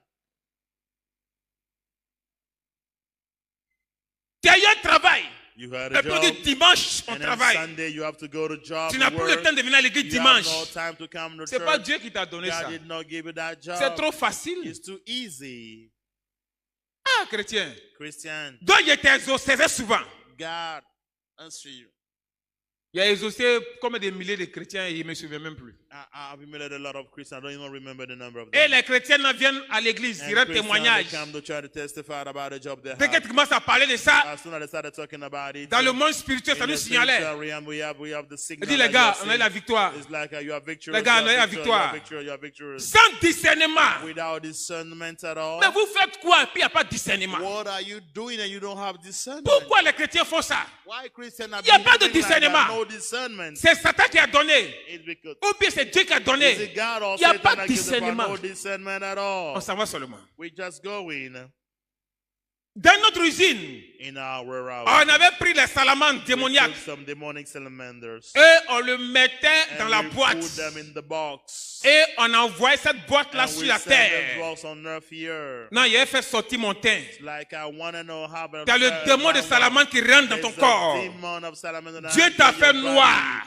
Tu as eu un travail. You had Et a puis job. on dit dimanche, on And then travaille. Sunday you have to go to job. Tu n'as plus le temps de venir à l'église You have dimanche. no time to come to C'est pas church. Dieu qui t'a donné ça. God did not give you that job. C'est trop facile. It's too easy. Ah, chrétien. Christian, Donc il était exaucé souvent. God answer you. Il a exaucé comme des milliers de chrétiens et il ne me souvient même plus. I've met a lot of Christians. I don't even remember the number of Et them. les chrétiens viennent à l'église, ils And rendent Christians, témoignage. they come to try to testify about the job they Dès que have. tu commences à parler de ça, As soon as they started talking about it, dans le monde spirituel, ça in nous the signalait. spiritual realm, we have the Il signal. dit, les that gars, you on are a eu la saved. victoire. It's like you are victorious. Les gars, on a eu la you are victoire. victorious, you are victorious. Sans discernement. Without discernment at all. Mais vous faites quoi? Et puis il n'y a pas de discernement. What are you doing and you don't have discernment? Pourquoi les chrétiens font ça? Why Christians are Il y a pas de behaving like that? discernement. No discernment. C'est Satan qui a donné. It's because Ou bien c'est Dieu qui a is donné. it God or Il n'y a Satan pas de that gives us discernement. no discernment at all. On s'en va seulement. We just go in Dans notre usine, our warehouse. on avait pris les salamandres We démoniaques took some demonic salamanders et on le mettait dans and la we boîte. put them in the box. Et on envoyait cette boîte-là And sur we la send them terre. box on earth here. Non, il avait fait sortir mon teint. Like I want to know how. Tu as le démon de salamandre qui rentre dans ton corps. Dieu t'a fait noir.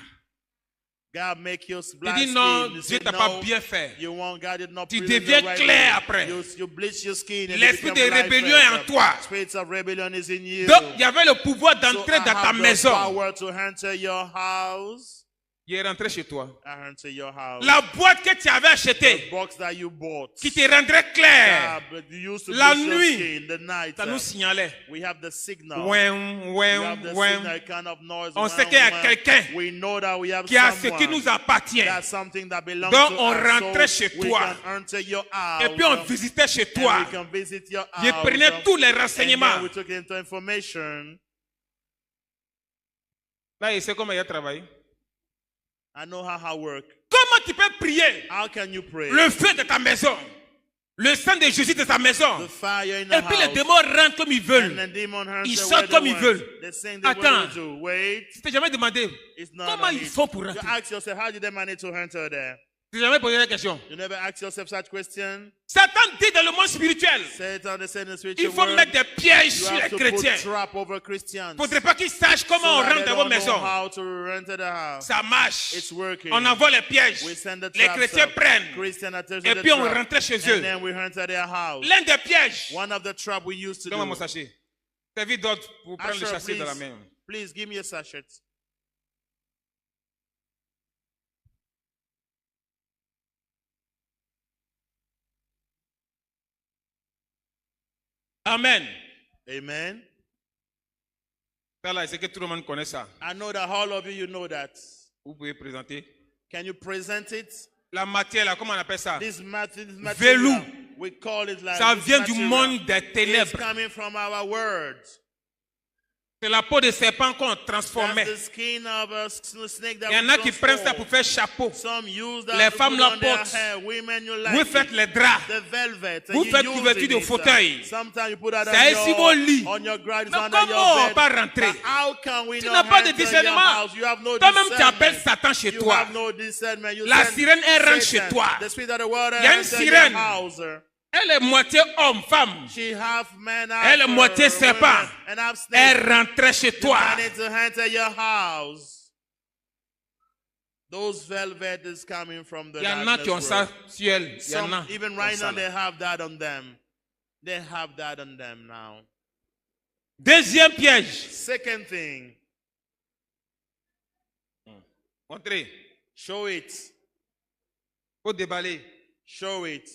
God make you Tu black dis non, skin. You Dieu say t'a pas no, bien fait. you want God did not Tu present deviens the right clair way. après. You bleach your skin and L'esprit you de become rébellion est en lifeless. toi. Spirit of rebellion is in you. Donc, il y avait le pouvoir So d'entrer I dans ta have the maison. power to enter your house. Il est rentré chez toi. I enter your house. La boîte que tu avais The achetée, box that you bought. qui te rendrait clair, But you used to La bleach your nuit, skin, the night. ça nous signalait. We have the signal. Ouin, We have ouin, the ouin. signal kind of noise. On Ouin, sait qu'il y a ouin. quelqu'un We know that we have qui a ce someone. qui nous appartient. That's something that belongs Donc, to on us. rentrait So chez we toi. can enter your house. Et puis on visitait chez toi. And we can visit your Je house. prenais tous les And renseignements. then we took into information. Là, il sait comment il a travaillé. I know how I work. Comment tu peux prier? How can you pray? Le feu de ta maison. Le sang de Jésus de ta maison. The fire in the Et puis les house. démons rentrent comme ils And veulent. the demon hunter Ils where sortent they comme ils want. veulent. They sing the way Attends. they do. Wait. Tu t'es jamais demandé It's not comment a ils need. font pour You rentrer? ask yourself, how did they manage to enter there? Tu t'es jamais posé la question. You never ask yourself such question? Satan dit dans le monde spirituel, Satan, they say in the il spiritual faut world, mettre des pièges you sur les have to chrétiens. put trap over Christians. Il ne faudrait pas qu'ils sachent comment on So that rentre they dans vos don't know maisons. how to enter the house. Ça marche. It's working. On envoie les pièges. We send the Les traps chrétiens up. prennent. Christian attach Et the puis on trap. rentrait chez And eux. then we enter their house. L'un des pièges. One of the trap we used to Donne-moi mon do. sachet. Servis d'autres pour prendre le Asher, sachet dans la main. please give me a sachet. Amen. Amen. Ça là, c'est que tout le monde connaît ça. I know that all of you, you know that. Vous pouvez présenter. Can you present it? La matière là, comment on appelle ça? This material, Velours. we call it like Ça this vient du material. monde des It's ténèbres. coming from our words. C'est la peau de serpent qu'on That's transformait. the skin of a snake that Il y en we a qui prennent ça pour transform. faire chapeau. Some use that Les to femmes put la on their portent. hair. Women, you like Vous it. faites les draps. The velvet. Vous you faites use couverture it. de fauteuil. Sometimes you put that C'est ici vos lits. on your ground, it's Mais under comment your on bed. va rentrer? But how can we Tu not n'as pas de enter your discernement. house? You have no Toi-même, tu discernment. appelles Satan chez You toi. have no discernment. You La send sirène, elle rentre Satan. chez toi. The spirit of the water Il y a une enter sirène. your house. Elle est moitié homme, femme. She half man, Elle est moitié serpent. and half snake. Elle rentrait chez You toi. manage to enter your house. Those velvet is coming from the Il y en a qui ont darkness ça world. sur elle. Il y en a. Some, even qui ont right ça now, là. they have that on them. They have that on them now. Deuxième piège. Second thing, Montrez. show it. Faut déballer. Show it.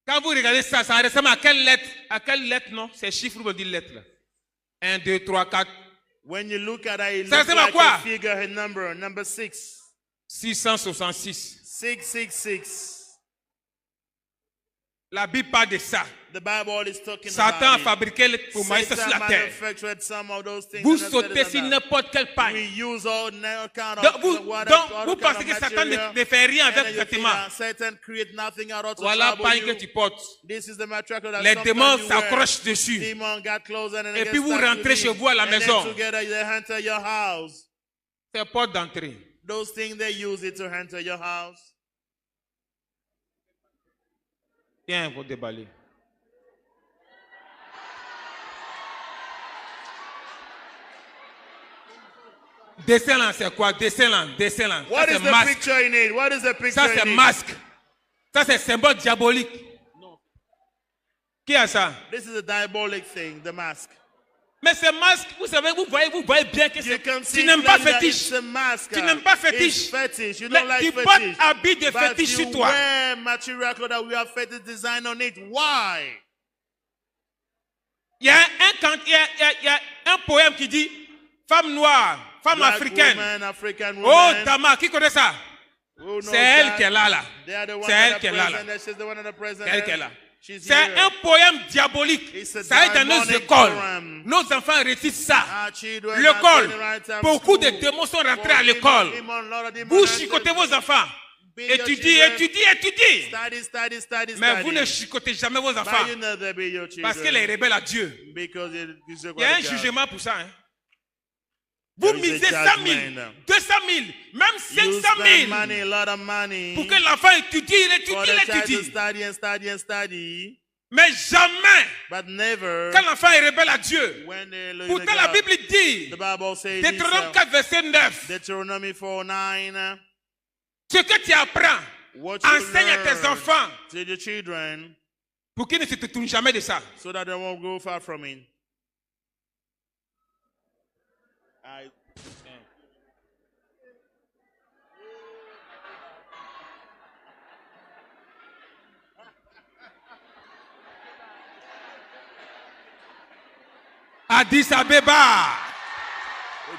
Quand vous regardez ça, ça ressemble à quelle lettre? À quelle lettre, non? C'est chiffre ou on dit lettre là? 1, 2, 3, 4. When you look at it, it Ça looks ressemble à like quoi? a figure, a number, number 6. 666. 666. La Bible parle de ça. The Bible is talking Satan a about it. fabriqué le poumon sur Satan la terre. manufactured some of those things. Vous and sautez said it sur on that. n'importe quelle We paille. use all kind Donc, of vous, water, donc, all vous kind pensez of que Satan material, ne fait rien and avec then le you think traitement. that Satan create nothing out of Voilà la trouble paille you. que tu portes. This is the material that Les sometimes démons you wear. s'accrochent dessus. Demon got close and then Et they puis vous get stuck rentrez to chez it. vous à la And then maison. together they enter your house. C'est porte d'entrée. Those things they use it to enter your house. Tiens, vous déballer. Descends là, c'est quoi? Descends là, descends là. What Ça, is c'est the masque. picture in it? What is the picture Ça, c'est in it? masque. Ça, c'est symbole diabolique. Qui a ça? This is a diabolic thing, the mask. Mais ce masque, vous savez, vous voyez bien que You can tu see n'aimes pas clearly that fétiche. it's a mask. Tu n'aimes pas fétiche. It's fetish. You Mais don't like tu portes fetish. habit de But fétiche you sur toi. wear material clothes that we have fetish design on it. Why? Il y a un poème qui dit femme noire, femme Black africaine. woman, African Oh, woman. Tama, qui connaît ça? Who knows C'est elle that? qui est là. They are the ones C'est elle that qui est are là. present there. She's the one that are present C'est elle qui est there. là. She's C'est here. un poème diabolique. It's a Ça est dans nos demonic écoles. poem. Nos enfants récitent ça. Our children L'école. are spending right time Beaucoup school. de démons sont rentrés For à l'école. demon, lot of demons Vous are chicotez still- vos enfants. Beat your Étudiez, children. étudiez. Study. Mais vous ne chicotez jamais vos enfants. But you know they be your Parce children. qu'elle est rebelle à Dieu. Because it is Il y a un jugement pour ça. Hein. Vous There is a misez 100 000, judgment. 200 000, même You 500 spend 000 money, a lot of money pour que l'enfant étudie, il for étudie, the child to il étudie. study. Mais jamais, But never quand l'enfant est rebelle à Dieu. when they look Pourtant, at la God. Bible dit, The Bible says Deutéronome this, 4, verset 9, Deuteronomy 4:9. ce que tu apprends, What you enseigne à tes learn enfants to the children pour qu'ils ne se détournent jamais de ça. so that they won't go far from it. Addis Abeba,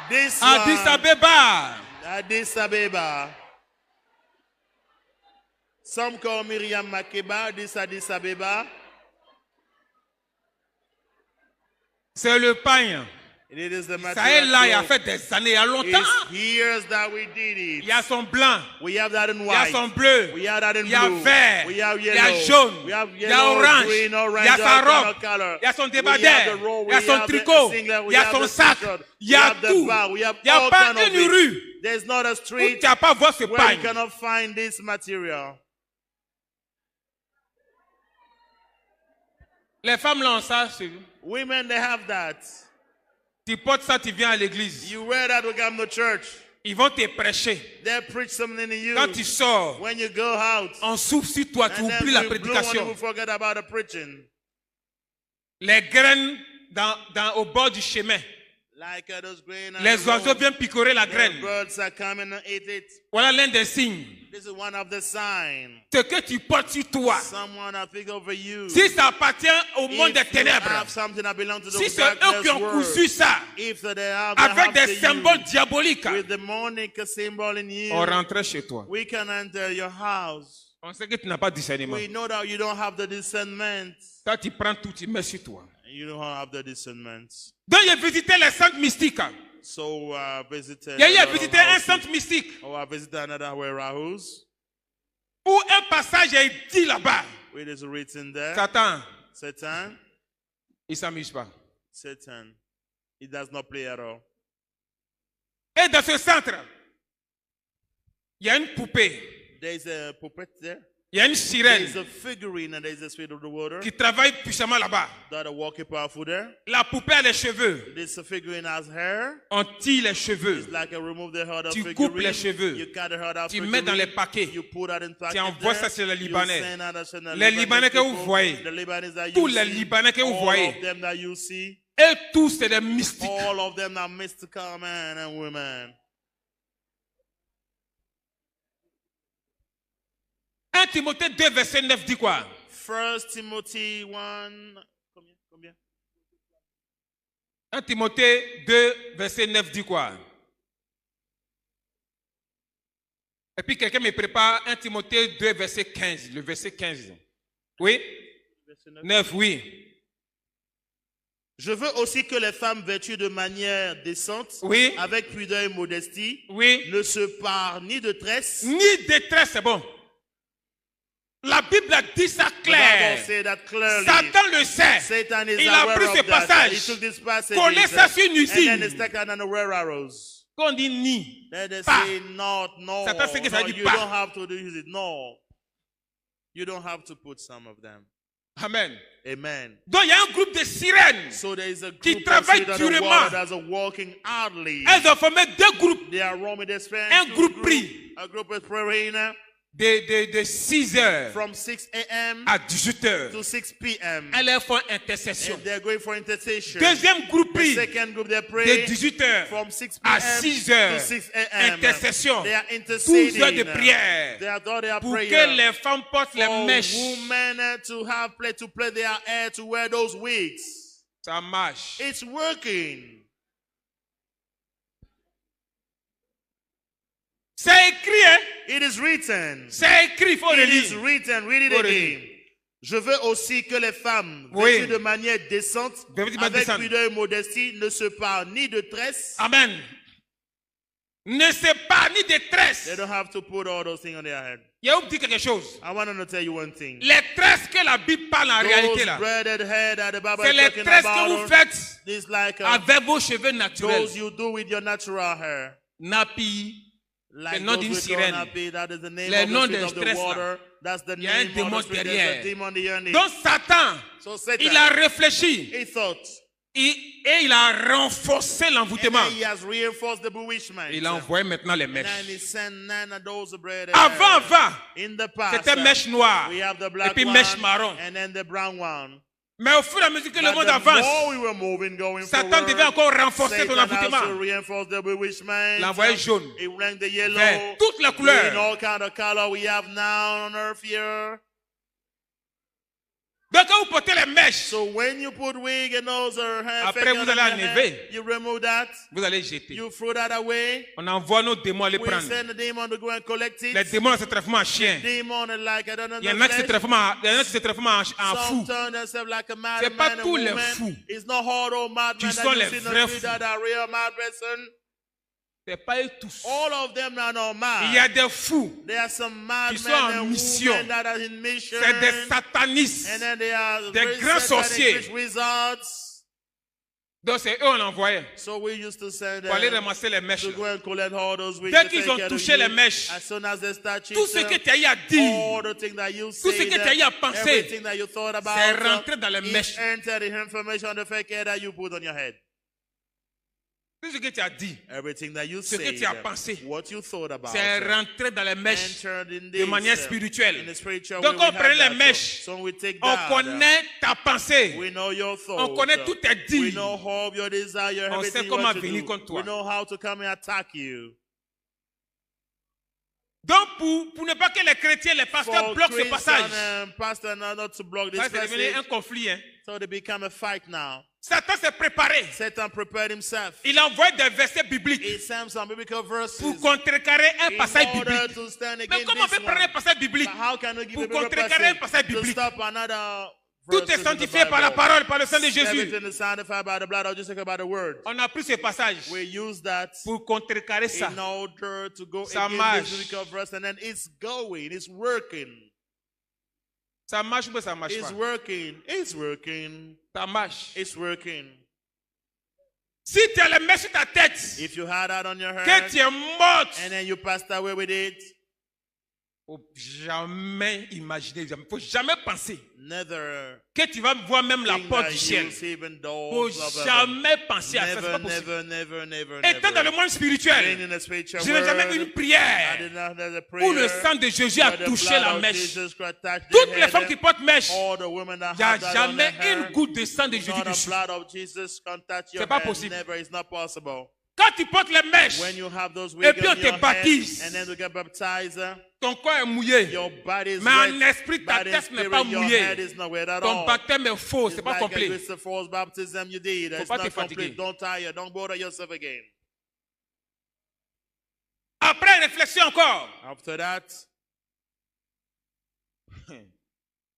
This Addis one, Abeba. Addis Abeba. Some call Miriam Makeba, this Addis Abeba. C'est le pain. It is the Ça est là, il y a material. fait des années, il y a longtemps. It's years that we did Il it. y a son blanc, We have that in il y a white. son bleu, We have that in il y a blue. vert, We have il y a yellow. jaune, We have il y a yellow, orange, green, orange, il y a sa all kind robe, of color. il y a son We have débardeur, the robe, il y a we son have the tricot, singlet, il we y a have son the sac, t-shirt, il y we a have the tout. bag, we have Il n'y a all pas kind of une it. rue There's not a où street tu n'as pas voir ce where pain. you cannot find this material. Les femmes l'ont ça. c'est- Women, they have that. Tu portes ça, tu viens à l'église. You wear that to come to church. Ils vont te prêcher. They preach something to you. Quand tu sors, When you go out, on souffle sur toi, tu and then oublies la we blow and prédication. we forget about the preaching. Les graines au bord du chemin. Like those grain on Les the oiseaux road. viennent picorer la The graine. birds are coming and eat it. Voilà l'un des signes. This is one of the signs. Ce que tu portes sur toi, Someone I think over you. si ça appartient au monde des If you ténèbres, have something that belongs to si the c'est eux darkness qui ont world, cousu ça, if they have avec they des have to symboles you, diaboliques, with the demonic symbol in you, on rentrait chez toi. we can enter your house. On sait que tu n'as pas de discernement. We know that you don't have the discernment. Quand tu prends tout, tu mets sur toi. You don't have the discernment. Donc, j'ai visité les centres mystiques. So visited. Il y a eu à a lot of visiter un houses. centre mystique Oh, I visited another warehouse. où un passage est dit là-bas. It is written there. Satan, Satan, il ne s'amuse pas. Satan. He does not play at all. Et dans ce centre, il y a une poupée, There's a puppet there. il y a une There's sirène a figurine and there's a spirit of the water qui travaille puissamment là-bas. that are walking powerful there. La poupée a les cheveux. This figurine has hair. On tire les cheveux. It's like a remove the head of Tu figurine. coupes les cheveux. You cut the head of Tu figurine. mets dans les paquets. You put that in packet Tu envoies there. ça sur les You Libanais. send that to the Les Libanais que vous people, voyez. the Libanese that you Tous les see, Libanais que vous all voyez. of them that you see, Et tous, c'est des mystiques. all of them are mystical men and women. 1 Timothée 2, verset 9 dit quoi? 1 Timothy 1. Combien? 1 Timothée 2, verset 9 dit quoi? Et puis quelqu'un me prépare 1 Timothée 2, verset 15. Le verset 15. Oui? 9, oui. Je veux aussi que les femmes vêtues de manière décente, Oui. avec pudeur et modestie, Oui. ne se parent ni de tresse. Ni détresse, c'est bon. La Bible a dit ça The Bible clair. said that clearly. Satan le sait. Satan is Il a aware pris of ce that. passage, He took this passage collé ça sur une and then he usine. stuck it on the wherearrows. Quand on dit ni, Then they pas. say not, no, Satan sait que ça no, dit you pas. don't have to use it. No. You don't have to put some of them. Amen. Amen. Donc il y a un groupe de sirènes. So there is a Qui group of travaillent children of durement. water that are walking hardly. Elles ont formé deux groupes. They are roaming their Un groupe prie. A group is praying. de 6 heures from 6 a.m. à 18 heures. to 6 p.m. Elles font intercession. And they're going for intercession. Deuxième groupe The prie second group, they de pray 18 heures from 6 à p.m. 6 to heures. 6 a.m. Intercession. They are 12 interceding. heures de prière They are doing their pour prayer. que les femmes portent les For mèches. women to play their hair, to wear those wigs. Ça marche. It's working. C'est écrit, hein? It is written. C'est écrit, il faut le It is lire. written. Read it Faut again. Je veux aussi que les femmes, Oui. vêtues de manière décente, Vêtues de manière avec décente. pudeur et modestie, ne se parlent ni de tresses. Amen. Ne se pas ni de They tresses. don't have to put all those things on their head. Il y a où dit quelque chose. I want to tell you one thing. Les tresses que la Bible parle en réalité Those là, braided hair that the Bible c'est is les talking tresses que about, vous faites it's like avec vos cheveux naturels. those you do with your natural hair. Nappy, Like le nom those d'une with sirène. nappy, that is the name Le of nom the des spirit of the stress, là. water. That's the Il y a un name of démon the spirit. derrière. There's a demon underneath. Donc Satan, So Satan, il a réfléchi he thought, et il a renforcé and l'envoûtement. then he has reinforced the bewitchment. Il a envoyé maintenant les And then he mèches. sent none of those braided Avant, hair. In the past, c'était mèche noire we have the et black puis one mèche marron. and then the brown one. Mais au fur et à mesure que le But monde the avance, more we were moving, going Satan forward, devait encore renforcer son Satan has to envoûtement. reinforce the bewitchment. Il a envoyé jaune, He bring the yellow, vert, toutes les green, couleurs. all kind of color we have now on earth here. Donc quand vous portez les mèches, So when you put wig and those hair, Après, fake vous on allez your enlever. hair, you remove that, vous allez jeter. you throw that away. On envoie nos démons aller We prendre. send the demon to go and collect it. Les démons se transforment en chiens. Demon is like I don't know. Il y en a qui se transforment en fous. Some turn themselves like a mad C'est pas man and tous les woman. fous It's not all those mad qui men sont that you les see in the vrais street fous. that are real mad person. C'est pas eux tous. All of them are not mad. Il y a des fous. There are some mad qui sont men en and mission. women that are in mission. C'est des satanistes. And then they are Des very grands satanic sorciers. rich wizards. Donc c'est eux on envoyait So we used to send pour aller them ramasser les mèches. to go and collect all those wigs. Dès to qu'ils take ont care of touché you. les mèches, As soon as they start tout ce que cheating, tu as eu à dire, all the things that you tout ce said, que tu as eu à penser, everything that you thought about, c'est rentré dans les it mèches. entered the information on the fake hair that you put on your head. Tout ce que tu as dit, Everything that you Ce que said, tu as pensé, what you thought about, c'est rentré dans les mèches entered in de this, manière in spirituelle. the spiritual Donc way on we prend have les that. mèches, So we take on that. connaît ta pensée, We know your thoughts. on connaît tous tes We dires. know all of your desire, On everything sait you comment want to venir do. contre toi. We know how to come and attack you. Donc pour ne pas que les chrétiens, les pasteurs For bloquent ce Christian passage, and pastor not to block this ça c'est devenu passage, un conflit. Hein. so they become a fight now. Satan s'est préparé. Satan prepared himself. Il a envoyé des versets bibliques He sent some biblical verses pour contrecarrer un in passage order biblique. to stand Mais against comment on this peut prendre un one. passage biblique? But how can we give Pour a biblical contrecarrer un passage passage to biblique. stop another Tout verses est in the sanctifié par la Bible? parole, par le sang de Jésus. Everything is sanctified by the blood of Jesus, by the word. On a pris ce passage We use that pour contrecarrer ça. in order to go Ça against marche. this biblical verse, and then it's going, it's working. Ça marche ou bien ça marche It's pas? working. It's working. Ça marche. It's working. Si tu as les mains sur ta tête, If you had that on your que head tu es morte, and then you passed away with it, faut jamais imaginer, il faut jamais penser never que tu vas voir même la think porte that du you ciel. see even Faut doors of heaven. jamais penser à ça, c'est Never, pas possible. never, never, never, Étant dans le never. monde Being spirituel, in the spiritual je n'ai jamais vu world, une I prière did not have a où le prayer sang de Jésus a where the touché blood la of mèche. Jesus Christ touched Toutes the les femmes head. qui portent mèche, All the women that il n'y a have that on their jamais une hair, goutte de sang de Jésus not the dessus. blood of Jesus can touch your C'est pas head. possible. Never, it's not possible. Quand tu portes les mèches, When you have those Et wigs puis on on te your head, baptise. and then you get baptized, ton corps est mouillé. your body is Mais en wet, esprit, ta but in tête n'est spirit, pas your mouillée. head is not wet at Ton all. baptême est faux, It's c'est pas like complet. it's a false baptism you did. It's pas not te complete. fatiguer. Don't tire. Don't bother yourself again. Après réflexion encore, After that,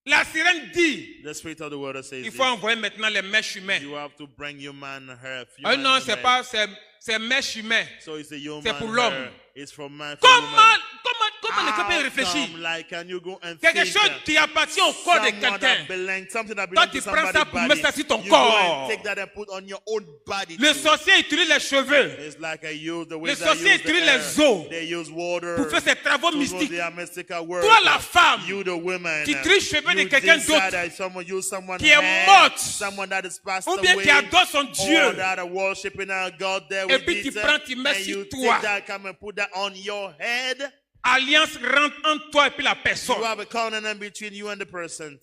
la sirène dit, the spirit of the water says il faut this. envoyer maintenant les mèches humaines. You have to bring human hair. Ah human non, c'est hair. pas, c'est mèches humaines. So it's a human c'est pour hair. l'homme. It's from man for Comment, woman. comment le peuple How réfléchit? come, like, can you go and Quelque think chose qui appartient au corps de someone that quelqu'un. belongs, something that Toi, belongs tu to prends ça somebody's pour body, mettre ça sur ton you go corps. and take that and put on your own body Le too. sorcier utilise les cheveux It's like I use the way Les they sorciers use the utilisent air. les eaux They use water pour faire ses travaux to do mystiques. their mystical work. Toi, la femme, You the woman, qui triche cheveux de you quelqu'un decide d'autre, that someone use someone qui est hair, morte, someone that is passed ou bien away, qui adore son or Dieu. that are worshiping our God there Et with puis tu it, prends, tu mets and sur you toi. take that, come and put that on your head. alliance rentre entre toi et puis la You personne. have a covenant between you and the person.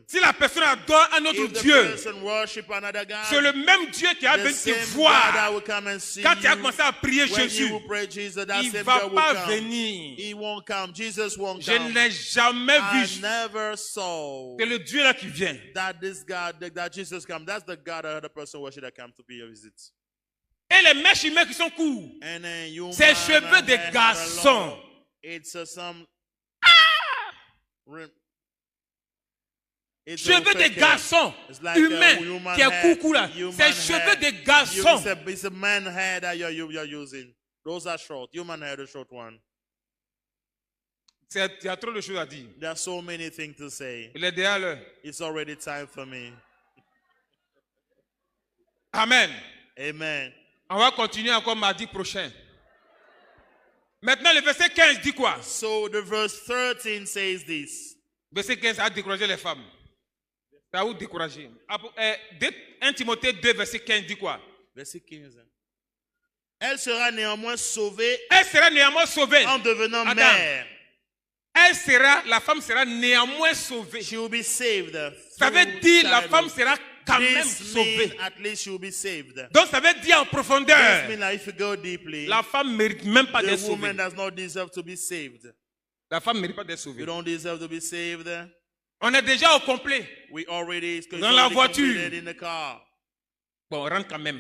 Si la personne adore un autre If the Dieu, person worship another God, c'est le même Dieu qui a the venu te same God that voir. will come and see Quand tu as you. commencé à prier When Jésus, you will pray Jesus, that il ne same va God will pas come. venir. He won't come. Jesus won't Je come. n'ai jamais I vu. never saw C'est le Dieu là qui vient. that this God, that Jesus come. That's the God that the person worship that come to be a visit. Et les mèches humaines qui sont courtes, And then you c'est cheveux de garçon. It's some. It's Cheveux de fake hair. garçon, It's like a humain, human qui est hair, coucou là. human C'est hair. cheveux de garçon. It's a man hair that you're using. Those are short. Human hair, the short one. Il y a trop de choses à dire. There are so many things to say. Il est déjà l'heure. It's already time for me. Amen. Amen. On va continuer encore mardi prochain. Maintenant, le verset 15 dit quoi? So the verse 13 says this. Verset 15 a découragé les femmes. Ça a où découragé? 1 Timothée 2, verset 15 dit quoi? Verset 15. Elle sera néanmoins sauvée Elle sera néanmoins sauvée. en devenant Attends. mère. La femme sera néanmoins sauvée. She will be saved. Ça veut through dire la femme childhood. sera quand même This sauvée. means at least she will be saved. Donc ça veut dire en This profondeur, means that if you go deeply, la femme ne mérite même pas the d'être sauvée. woman does not deserve to be saved. La femme ne mérite pas d'être You sauvée. don't deserve to be saved. On est déjà au complet. We already it's Dans la already voiture. completed in the car. Bon, on rentre quand même.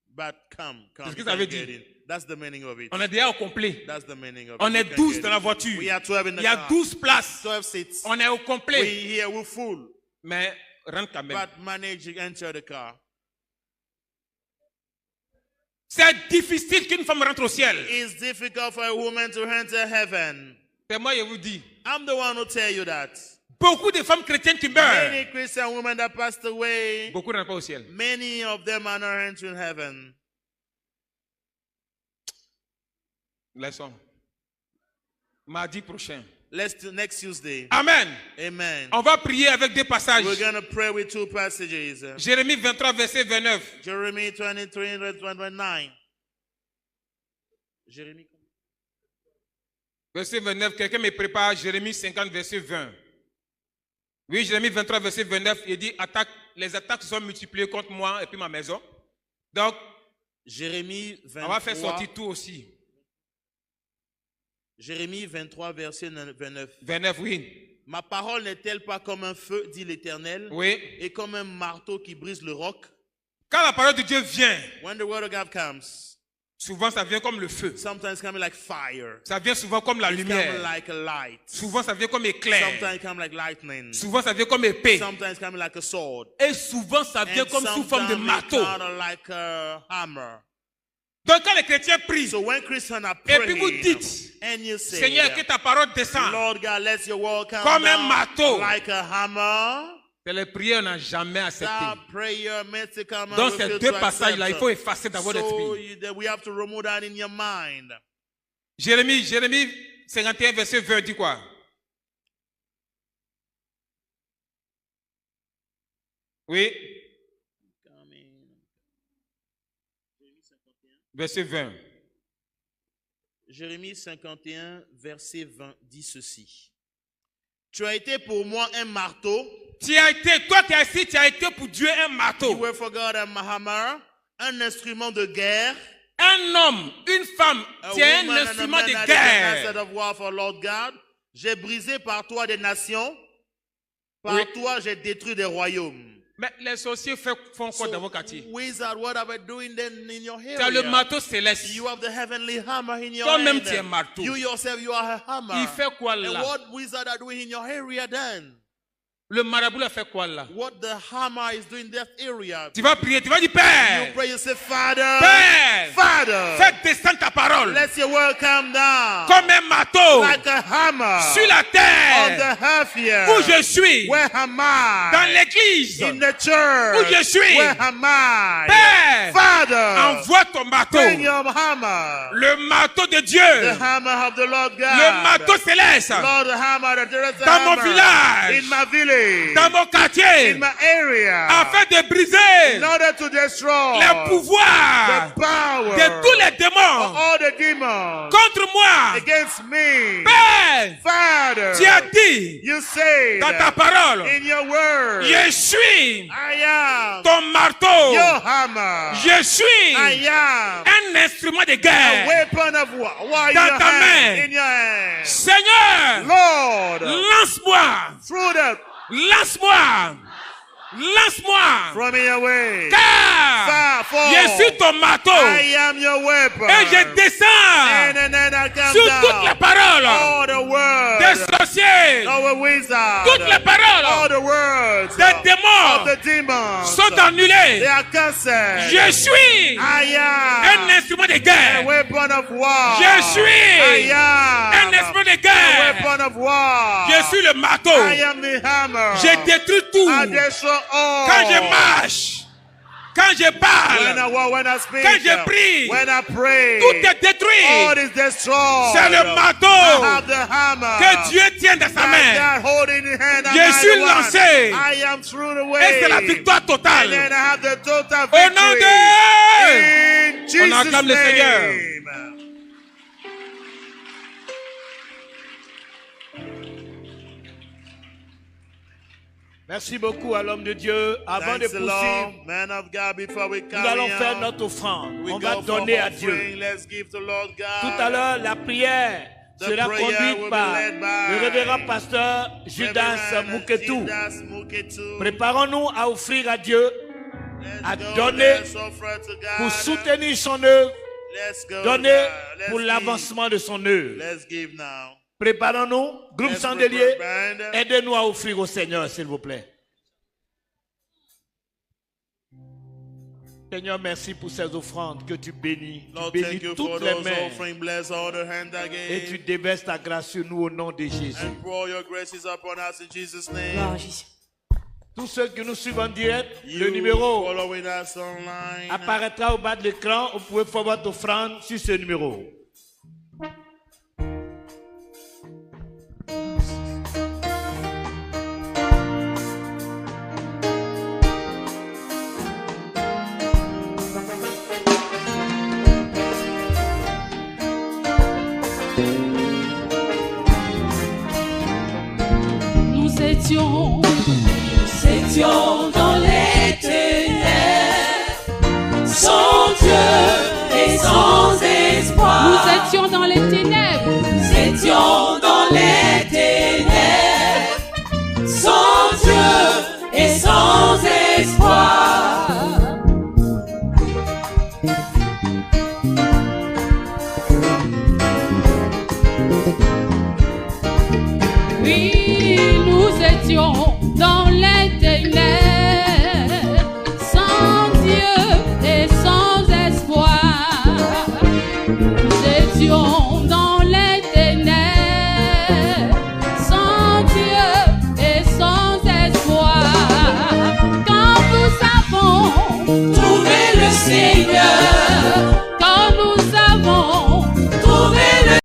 But come. Qu'est-ce que you ça can veut get dire? in. That's the meaning of it. On est déjà au complet. That's the meaning of On it. est You can 12 get dans la in. voiture. We are 12 in the Il y a car. 12 places. 12 seats. On est au We complet. here we're full. Mais rentre quand même. But manage to enter the car. C'est difficile qu'une femme rentre au ciel. It's difficult for a woman to enter heaven. C'est moi, je vous dis. I'm the one who tell you that. Beaucoup de femmes chrétiennes qui meurent. Many Christian women that passed away, Beaucoup ne rentrent pas au ciel. many of them are not entering heaven. Laissons. Mardi prochain. Next Tuesday. Amen. Amen. On va prier avec deux passages. We're going to pray with two passages. Jérémie 23, verset 29. Jeremiah 23, verse 29. Jeremiah. Verset 29, quelqu'un me prépare Jérémie 50, verset 20. Oui, Jérémie 23, verset 29, il dit, les attaques sont multipliées contre moi et puis ma maison. Donc, Jérémie on va faire 23, sortir tout aussi. Jérémie 23, verset 29. 29, oui. Ma parole n'est-elle pas comme un feu, dit l'Éternel, Oui. et comme un marteau qui brise le roc? Quand la parole de Dieu vient, When the word of God comes, souvent ça vient comme le feu. sometimes coming like fire. Ça vient souvent comme la It's lumière. coming like a light. Souvent ça vient comme éclair. Sometimes come like lightning. Souvent ça vient comme épée. Sometimes coming like a sword. Et souvent ça vient And comme sous forme de sometimes marteau. it come like a hammer. Donc quand les chrétiens prient, So when Christians are et puis vous praying, dites, and you say, Seigneur, que ta parole descende, Lord God, let your word come comme un down marteau. like a hammer. c'est les prières qu'on n'a jamais acceptées. That prayer meant to come Donc and ces refuse deux to passages-là, il accept. faut effacer dans votre So esprit. that we have to remove that in your mind. Jérémie 51, verset 20 dit quoi? Oui, verset 20. Jérémie 51, verset 20 dit ceci. Tu as été pour moi un marteau. Toi qui es ici, tu as été pour Dieu un You marteau. were for God a hammer, un instrument de guerre. Un homme, une femme, A tu es un woman and a instrument man de that is an guerre. asset of war for Lord God. J'ai brisé par toi des nations. Par Oui. toi, j'ai détruit des royaumes. Mais les sorciers font quoi dans vos quartiers? Wizard, what are we doing then in your Tu as le area? marteau céleste. You have the heavenly hammer in your Toi-même, hand. tu es marteau. You yourself, you are a hammer. Il fait quoi And là? what wizard are doing in your area then? Le marabout a fait quoi là? What the hammer is doing in that area? Tu vas prier, tu vas dire You Père, pray, you say, Father, Père, Father, fais descendre ta parole let your word come down comme un marteau like a hammer sur la on terre the half year. où je suis, Where am I? dans l'église In the où church. je suis. Where am I? Père, Father, envoie ton marteau, bring your hammer. le marteau de The Dieu, hammer of the Lord God. le marteau céleste Lord, the hammer, the dans mon hammer. village. In my village. way dans mon quartier, in my area afin de briser in order to destroy les pouvoirs the power de tous les of démons all the demons contre moi. against me. Père, Father, tu as dit you say dans ta parole, in your word, je suis I am ton marteau, your hammer. je suis I am un instrument de a guerre. weapon of war in Dans your ta hand, main. in your hand. Seigneur, Lord, lance-moi, through the lance-moi, lance-moi, from me away. car For je suis ton marteau I am your weapon. et je descends And then I come sur down. toutes les paroles All the words des sorciers, of a wizard. toutes les All paroles the words des of démons the demons. sont They annulées. are cancelled. Je suis I un am instrument de a guerre. weapon of war. Je suis I am un instrument de a guerre. weapon of war. Je suis le marteau. I am the hammer. Je détruis tout. I destroy all. Quand je marche, quand je When parle, I walk, when I speak, quand je prie, when I pray, tout est détruit. all is destroyed. C'est le marteau I have the hammer que Dieu tient dans sa that main. God hold in the hand of Je suis my one. lancé. I am through the Et way. c'est la victoire And totale. then I have the total Au nom victory. de... In Jesus' acclame le Seigneur. name. Merci beaucoup à l'homme de Dieu. Avant de Thanks the Lord, poursuivre, man of God. Before we nous carry allons faire on, notre offrande. we On go va for donner à Dieu. offering. Let's give to Lord God. Tout à l'heure, la prière The sera prayer will conduite be par led by le révérend pasteur Judas Reverend Muketu. Judas Muketu. Préparons-nous à offrir à Dieu, Let's à go, donner let's offer to God. pour soutenir son œuvre, Let's go, donner God. Let's pour give. l'avancement de son œuvre. Let's give now. Préparons-nous, groupe Let's chandelier, prepare. aidez-nous à offrir au Seigneur, s'il vous plaît. Seigneur, merci pour ces offrandes que tu bénis. Lord, Tu thank bénis you for toutes les those mains offering. Bless all the hand I et tu gave. déverses ta grâce sur nous au nom de Jésus. And pour your graces upon us in Jesus' name. Gloire à Jésus. Tous ceux qui nous suivent en direct, le You numéro following us online. apparaîtra au bas de l'écran. Vous pouvez faire votre offrande sur ce numéro. Nous étions dans les ténèbres, sans Dieu et sans espoir. Nous étions dans les ténèbres. Nous étions dans les ténèbres, sans Dieu et sans espoir. Oui, nous étions dans les ténèbres, sans Dieu et sans espoir. Nous étions